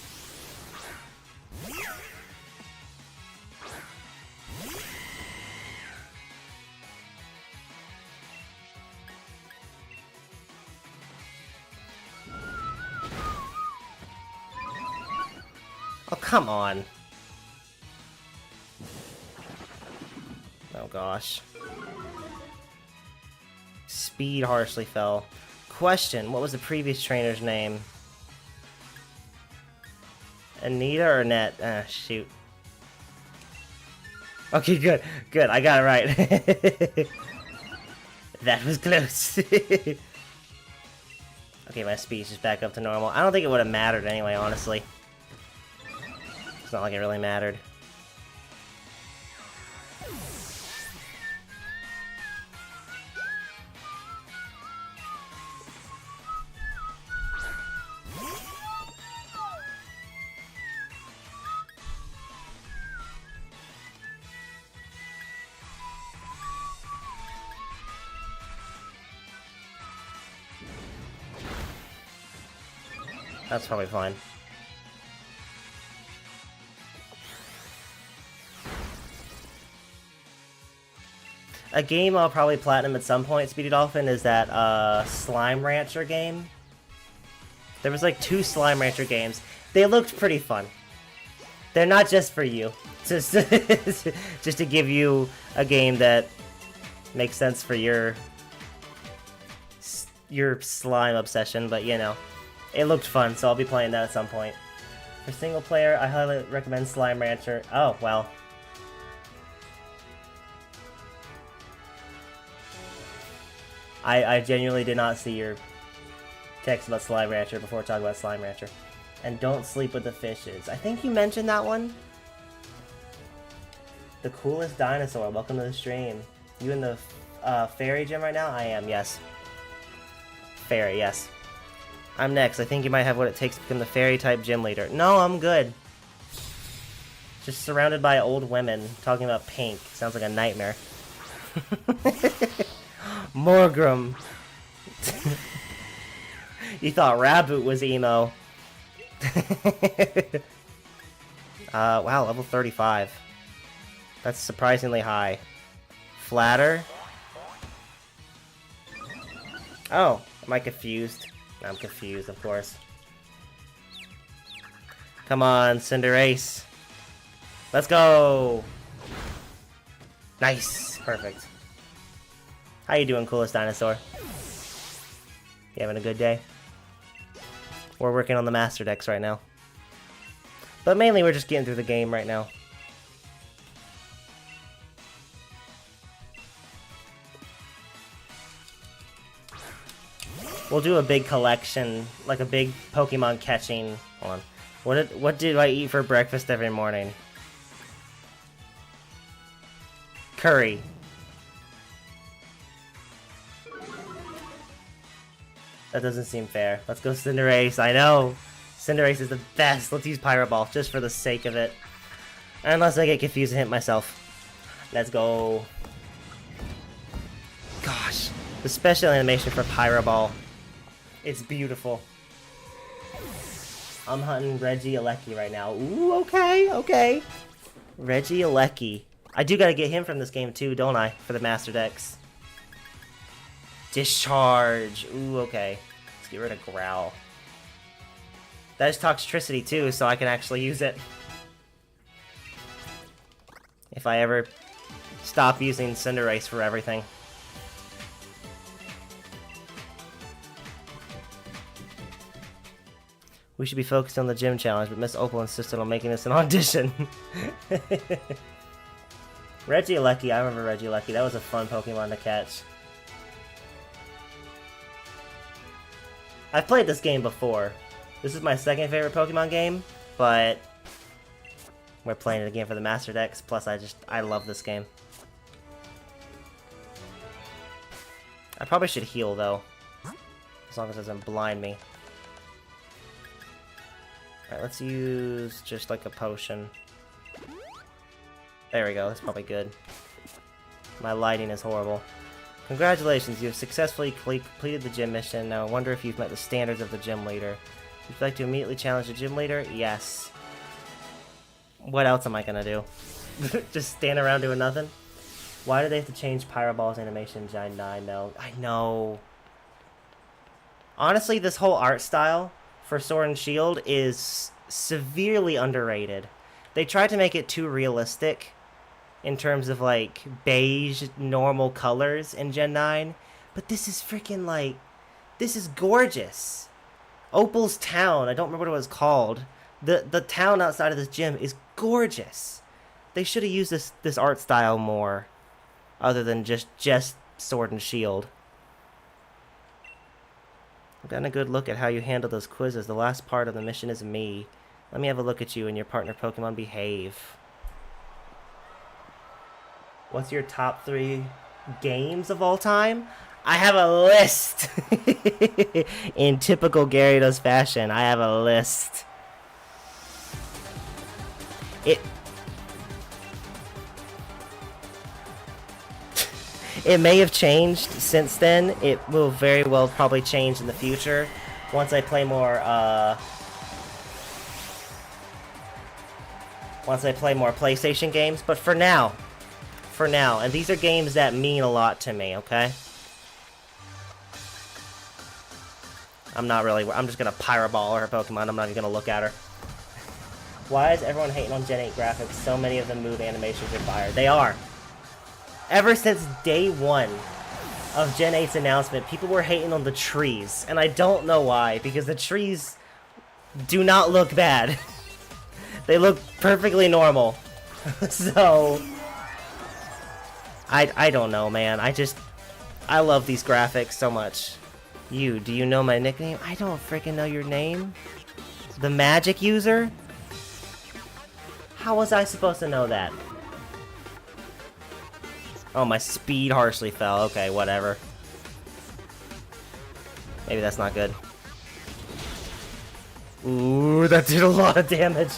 Oh, come on. Oh, gosh. Speed harshly fell. Question, what was the previous trainer's name? Anita or Annette? Ah, shoot. Okay, good. Good, I got it right. That was close. Okay, my speed's just back up to normal. I don't think it would have mattered anyway, honestly. It's not like it really mattered. That's probably fine. A game I'll probably platinum at some point, Speedy Dolphin, is that Slime Rancher game. There was like 2 Slime Rancher games. They looked pretty fun. They're not just for you. Just to give you a game that makes sense for your slime obsession, but you know, it looked fun, so I'll be playing that at some point. For single player, I highly recommend Slime Rancher. Oh, well. I genuinely did not see your text about Slime Rancher before talking about Slime Rancher. And don't sleep with the fishes. I think you mentioned that one. The coolest dinosaur. Welcome to the stream. You in the fairy gym right now? I am, yes. Fairy, yes. I'm next. I think you might have what it takes to become the fairy type gym leader. No, I'm good. Just surrounded by old women talking about pink. Sounds like a nightmare. Morgrim. You thought Raboot was emo. Wow, level 35. That's surprisingly high. Flatter? Oh, am I confused? I'm confused, of course. Come on, Cinderace. Let's go! Nice! Perfect. How you doing, coolest dinosaur? You having a good day? We're working on the MASTERDEX right now. But mainly we're just getting through the game right now. We'll do a big collection, like a big Pokemon catching. Hold on. What do I eat for breakfast every morning? Curry. That doesn't seem fair. Let's go Cinderace. I know! Cinderace is the best. Let's use Pyro Ball just for the sake of it. Unless I get confused and hit myself. Let's go. Gosh. The special animation for Pyro Ball. It's beautiful. I'm hunting Regieleki right now. Ooh, okay, okay. Regieleki. I do gotta get him from this game too, don't I? For the MASTERDEX. Discharge. Ooh, okay. Let's get rid of Growl. That is Toxtricity too, so I can actually use it. If I ever stop using Cinderace for everything. We should be focused on the gym challenge, but Miss Opal insisted on making this an audition. Regieleki, I remember Regieleki. That was a fun Pokemon to catch. I've played this game before. This is my second favorite Pokemon game, but we're playing it again for the MASTERDEX. Plus, I love this game. I probably should heal, though. As long as it doesn't blind me. Alright, let's use just like a potion. There we go, that's probably good. My lighting is horrible. Congratulations, you have successfully completed the gym mission. Now I wonder if you've met the standards of the gym leader. Would you like to immediately challenge the gym leader? Yes. What else am I gonna do? Just stand around doing nothing? Why do they have to change Pyro Ball's animation? I know. Honestly, this whole art style for Sword and Shield is severely underrated. They tried to make it too realistic in terms of like beige normal colors in Gen 9, but this is freaking like, this is gorgeous. Opal's town, I don't remember what it was called. The town outside of this gym is gorgeous. They should have used this art style more, other than just Sword and Shield. I've gotten a good look at how you handle those quizzes. The last part of the mission is me. Let me have a look at you and your partner Pokemon behave. What's your top 3 games of all time? I have a list! In typical Gyarados fashion, I have a list. It may have changed since then. It will very well probably change in the future once I play more once I play more PlayStation games. But for now, and these are games that mean a lot to me, okay? I'm just gonna Pyroball her Pokemon. I'm not even gonna look at her. Why is everyone hating on Gen 8 graphics? So many of the move animations are fire. They are. Ever since day one of Gen 8's announcement, people were hating on the trees. And I don't know why, because the trees do not look bad. They look perfectly normal. So, I don't know, man. I love these graphics so much. Do you know my nickname? I don't freaking know your name. The magic user? How was I supposed to know that? Oh, my speed harshly fell. Okay, whatever. Maybe that's not good. Ooh, that did a lot of damage.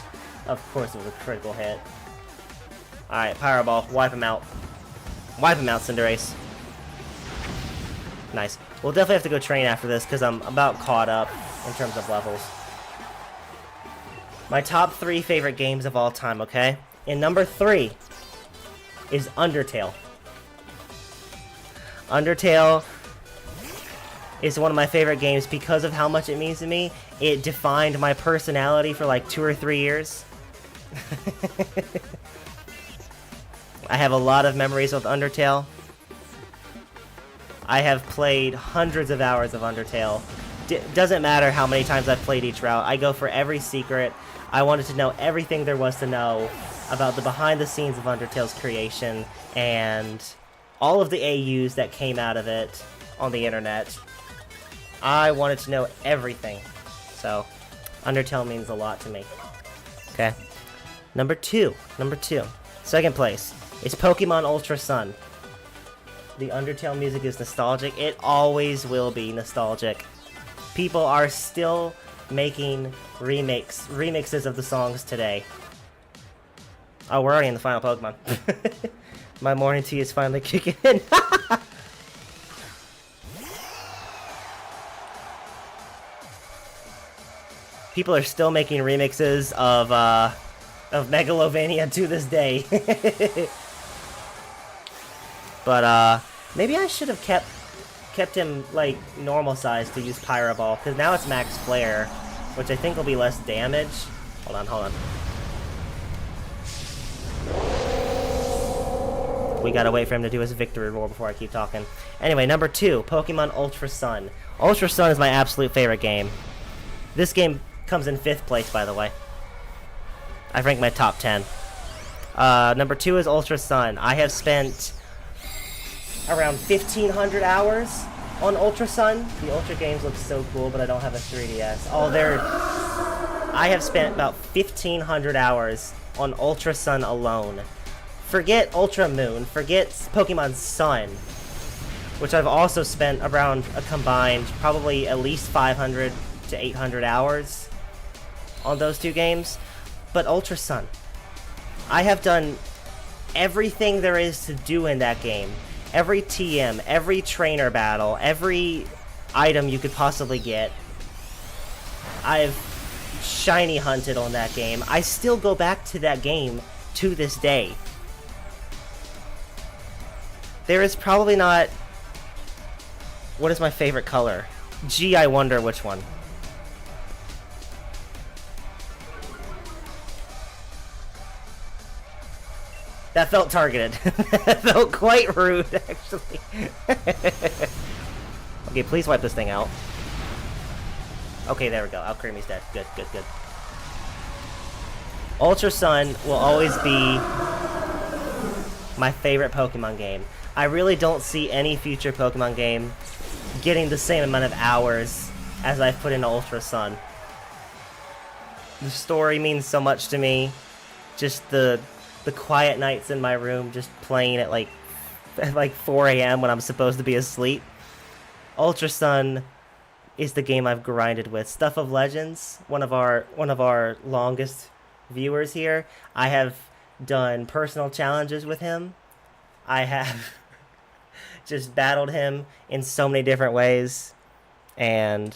Of course it was a critical hit. Alright, Pyroball. Wipe him out. Wipe him out, Cinderace. Nice. We'll definitely have to go train after this, because I'm about caught up in terms of levels. My top 3 favorite games of all time, okay? And number 3 is Undertale. Undertale is one of my favorite games because of how much it means to me. It defined my personality for like 2 or 3 years. I have a lot of memories with Undertale. I have played hundreds of hours of Undertale. Doesn't matter how many times I've played each route. I go for every secret. I wanted to know everything there was to know about the behind the scenes of Undertale's creation and all of the AUs that came out of it on the internet. I wanted to know everything. So, Undertale means a lot to me. Okay. Number two. Second place is Pokemon Ultra Sun. The Undertale music is nostalgic. It always will be nostalgic. People are still making remixes of the songs today. Oh, we're already in the final Pokemon. My morning tea is finally kicking in. People are still making remixes of Megalovania to this day. But maybe I should have kept him like normal size to use Pyroball, because now it's max flare, which I think will be less damage. Hold on. We gotta wait for him to do his victory roar before I keep talking. Anyway, number 2, Pokemon Ultra Sun. Ultra Sun is my absolute favorite game. This game comes in 5th place, by the way. I've ranked my top 10. Number 2 is Ultra Sun. I have spent around 1,500 hours on Ultra Sun. The Ultra games look so cool, but I don't have a 3DS. I have spent about 1,500 hours on Ultra Sun alone. Forget Ultra Moon, forget Pokemon Sun, which I've also spent around a combined probably at least 500 to 800 hours on those 2 games. But Ultra Sun, I have done everything there is to do in that game. Every TM, every trainer battle, every item you could possibly get. I've shiny hunted on that game. I still go back to that game to this day. There is probably not... What is my favorite color? Gee, I wonder which one. That felt targeted. That felt quite rude, actually. Okay, please wipe this thing out. Okay, there we go. Alcreamy's dead. Good. Ultra Sun will always be my favorite Pokemon game. I really don't see any future Pokemon game getting the same amount of hours as I've put into Ultra Sun. The story means so much to me. Just the quiet nights in my room, just playing at like 4 a.m. when I'm supposed to be asleep. Ultra Sun is the game I've grinded with. Stuff of Legends, one of our longest viewers here. I have done personal challenges with him. I have just battled him in so many different ways, and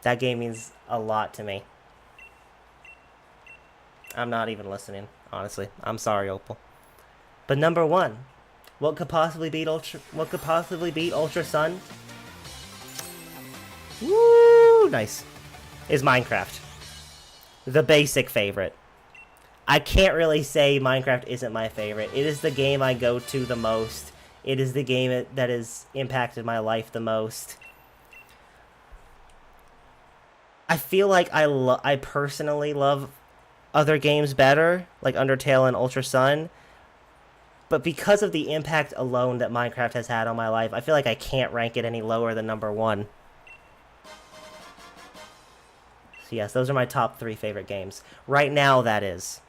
that game means a lot to me. I'm not even listening, honestly. I'm sorry, Opal. But number 1, what could possibly beat Ultra Sun? Woo! Nice. Is Minecraft. The basic favorite. I can't really say Minecraft isn't my favorite. It is the game I go to the most. It is the game that has impacted my life the most. I feel like I personally love other games better, like Undertale and Ultra Sun. But because of the impact alone that Minecraft has had on my life, I feel like I can't rank it any lower than number 1. So yes, those are my top 3 favorite games. Right now, that is.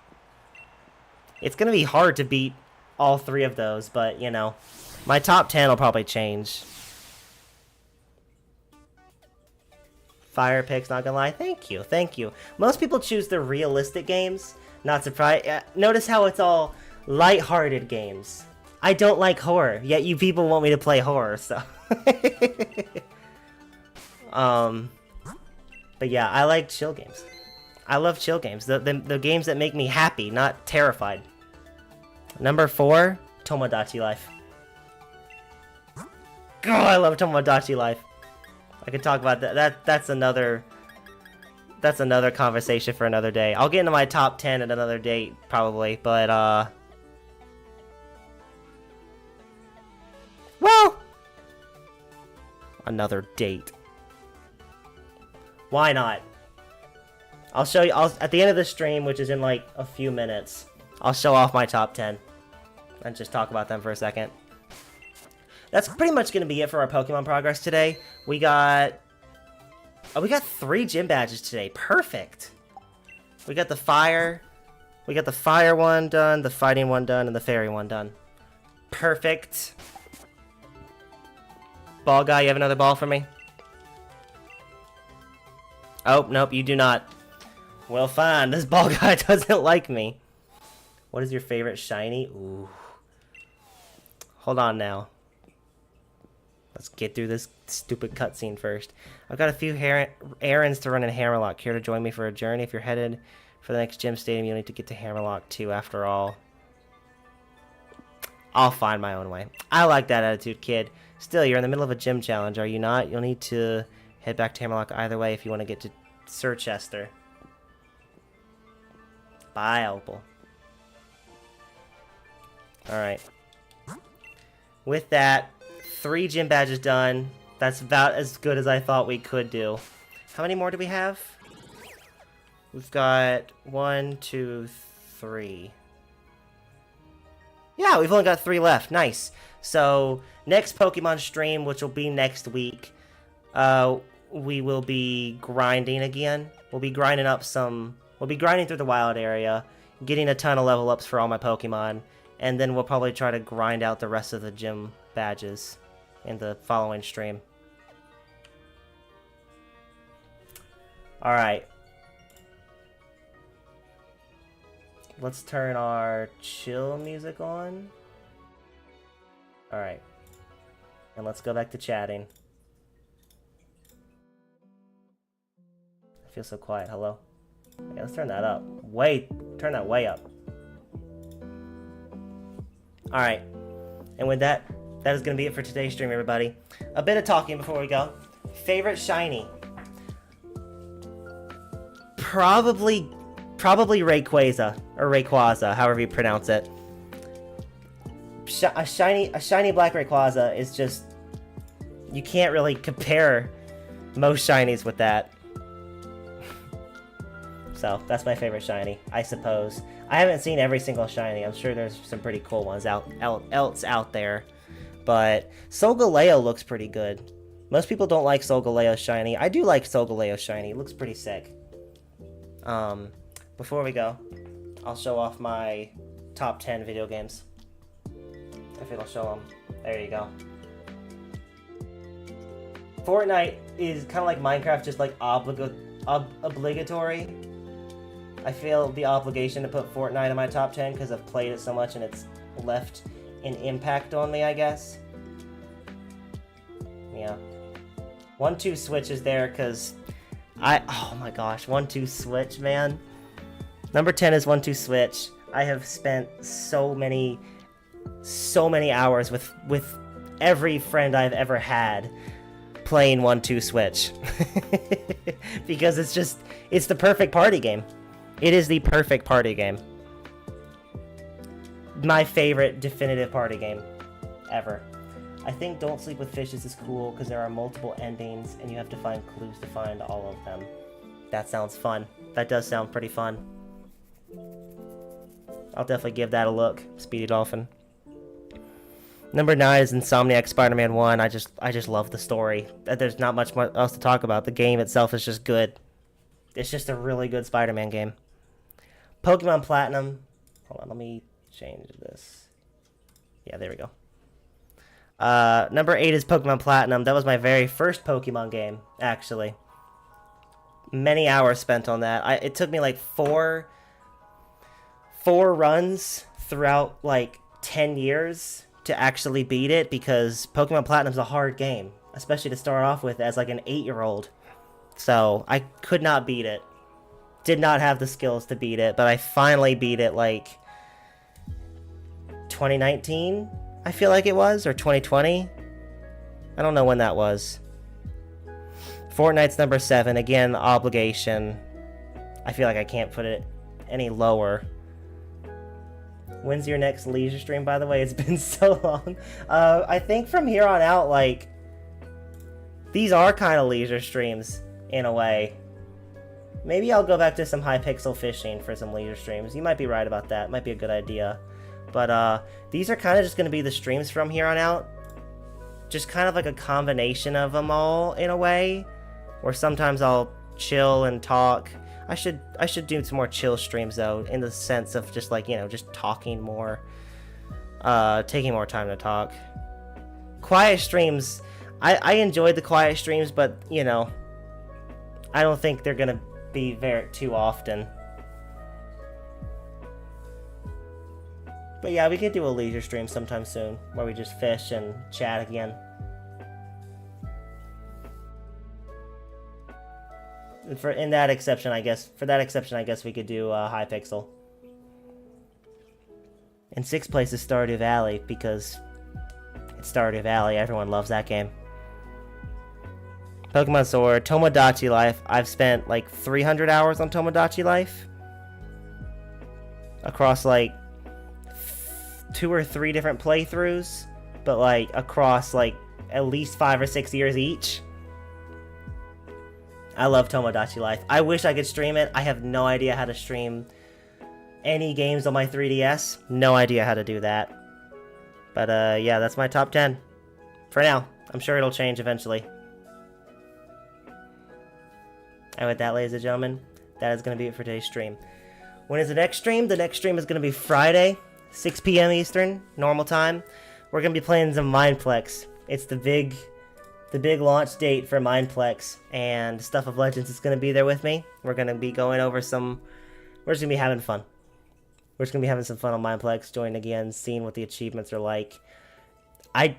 It's going to be hard to beat all 3 of those, but, you know, my top 10 will probably change. Fire Picks, not gonna lie. Thank you, thank you. Most people choose the realistic games. Not surprised. Notice how it's all light-hearted games. I don't like horror, yet you people want me to play horror, so. But yeah, I like chill games. I love chill games. The games that make me happy, not terrified. Number 4, Tomodachi Life. Oh, I love Tomodachi Life. I could talk about that. That's another conversation for another day. I'll get into my top 10 at another date, probably, but, well, another date. Why not? I'll show you, at the end of the stream, which is in, like, a few minutes, I'll show off my top 10 and just talk about them for a second. That's pretty much going to be it for our Pokemon progress today. We got 3 gym badges today. Perfect. We got the fire one done, the fighting one done, and the fairy one done. Perfect. Ball guy, you have another ball for me? Oh, nope, you do not. Well, fine. This ball guy doesn't like me. What is your favorite shiny? Ooh. Hold on now. Let's get through this stupid cutscene first. I've got a few errands to run in Hammerlock. Care to join me for a journey? If you're headed for the next gym stadium, you'll need to get to Hammerlock too, after all. I'll find my own way. I like that attitude, kid. Still, you're in the middle of a gym challenge, are you not? You'll need to head back to Hammerlock either way if you want to get to Sir Chester. Bye, Opal. Alright. With that, 3 gym badges done. That's about as good as I thought we could do. How many more do we have? We've got 1, 2, 3. Yeah, we've only got 3 left. Nice. So, next Pokemon stream, which will be next week, we will be grinding again. We'll be grinding through the wild area, getting a ton of level ups for all my Pokemon, and then we'll probably try to grind out the rest of the gym badges in the following stream. Alright. Let's turn our chill music on. Alright. And let's go back to chatting. I feel so quiet. Hello? Yeah, let's turn that up. Turn that way up. Alright. And with that, that is going to be it for today's stream, everybody. A bit of talking before we go. Favorite shiny? Probably Rayquaza, or Rayquaza, however you pronounce it. A shiny black Rayquaza is just... You can't really compare most shinies with that. So, that's my favorite shiny, I suppose. I haven't seen every single shiny. I'm sure there's some pretty cool ones else out there. But Solgaleo looks pretty good. Most people don't like Solgaleo shiny. I do like Solgaleo shiny. It looks pretty sick. Before we go, I'll show off my top 10 video games. If it'll show them. There you go. Fortnite is kind of like Minecraft, just like obligatory. I feel the obligation to put Fortnite in my top 10 because I've played it so much and it's left an impact on me, I guess. Yeah. 1-2 Switch is there because oh my gosh, 1-2 Switch, man. Number 10 is 1-2 Switch. I have spent so many hours with every friend I've ever had playing 1-2 Switch. Because it's the perfect party game. It is the perfect party game. My favorite definitive party game ever. I think Don't Sleep with Fishes is cool because there are multiple endings and you have to find clues to find all of them. That sounds fun. That does sound pretty fun. I'll definitely give that a look. Speedy Dolphin. Number 9 is Insomniac Spider-Man 1. I just love the story. There's not much more else to talk about. The game itself is just good. It's just a really good Spider-Man game. Pokemon Platinum. Hold on, let me change this. Yeah, there we go. Number 8 is Pokemon Platinum. That was my very first Pokemon game, actually. Many hours spent on that. It took me like four runs throughout like 10 years to actually beat it, because Pokemon Platinum's a hard game, especially to start off with as like an 8-year-old. So I could not beat it. Did not have the skills to beat it, but I finally beat it like 2019, I feel like it was, or 2020. I don't know when that was. Fortnite's number 7. Again, obligation. I feel like I can't put it any lower. When's your next leisure stream, by the way? It's been so long. I think from here on out, like, these are kind of leisure streams, in a way. Maybe I'll go back to some Hypixel fishing for some leisure streams. You might be right about that. Might be a good idea. But, these are kind of just going to be the streams from here on out. Just kind of like a combination of them all, in a way. Where sometimes I'll chill and talk. I should do some more chill streams, though, in the sense of just, like, you know, just talking more. Taking more time to talk. Quiet streams, I enjoyed the quiet streams, but, you know, I don't think they're gonna be there too often. But yeah, we could do a leisure stream sometime soon, where we just fish and chat again. For that exception, I guess we could do Hypixel. In 6th place is Stardew Valley, because it's Stardew Valley. Everyone loves that game. Pokemon Sword, Tomodachi Life. I've spent like 300 hours on Tomodachi Life. Across like 2 or 3 different playthroughs, but like across like at least 5 or 6 years each. I love Tomodachi Life. I wish I could stream it. I have no idea how to stream any games on my 3DS. No idea how to do that. But yeah, that's my top 10. For now. I'm sure it'll change eventually. And with that, ladies and gentlemen, that is going to be it for today's stream. When is the next stream? The next stream is going to be Friday, 6 p.m. Eastern, normal time. We're going to be playing some Mindplex. It's the big launch date for Mindplex, and Stuff of Legends is going to be there with me. We're going to be going over we're just going to be having fun. We're just going to be having some fun on Mindplex, joining again, seeing what the achievements are like. I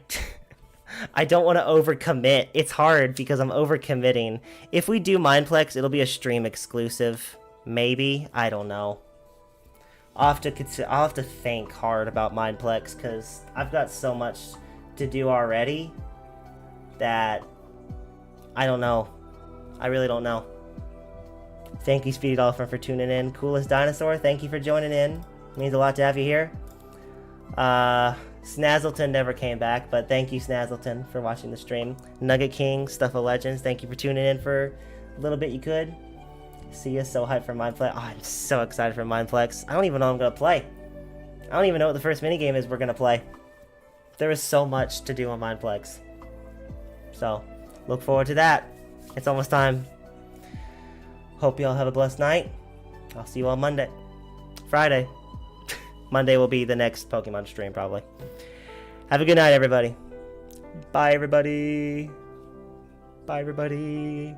don't want to overcommit. It's hard because I'm overcommitting. If we do Mindplex, it'll be a stream exclusive. Maybe. I don't know. I'll have to think hard about Mindplex, because I've got so much to do already that I don't know. I really don't know. Thank you, Speedy Dolphin, for tuning in. Coolest Dinosaur, thank you for joining in. It means a lot to have you here. Snazzleton never came back, but thank you, Snazzleton, for watching the stream. Nugget King, Stuff of Legends, thank you for tuning in for a little bit you could. See you, so hyped for Mindplex. Oh, I'm so excited for Mindplex. I don't even know what I'm going to play. I don't even know what the first minigame is we're going to play. There is so much to do on Mindplex. So, look forward to that. It's almost time. Hope you all have a blessed night. I'll see you on Monday. Friday. Monday will be the next Pokemon stream, probably. Have a good night, everybody. Bye, everybody. Bye, everybody.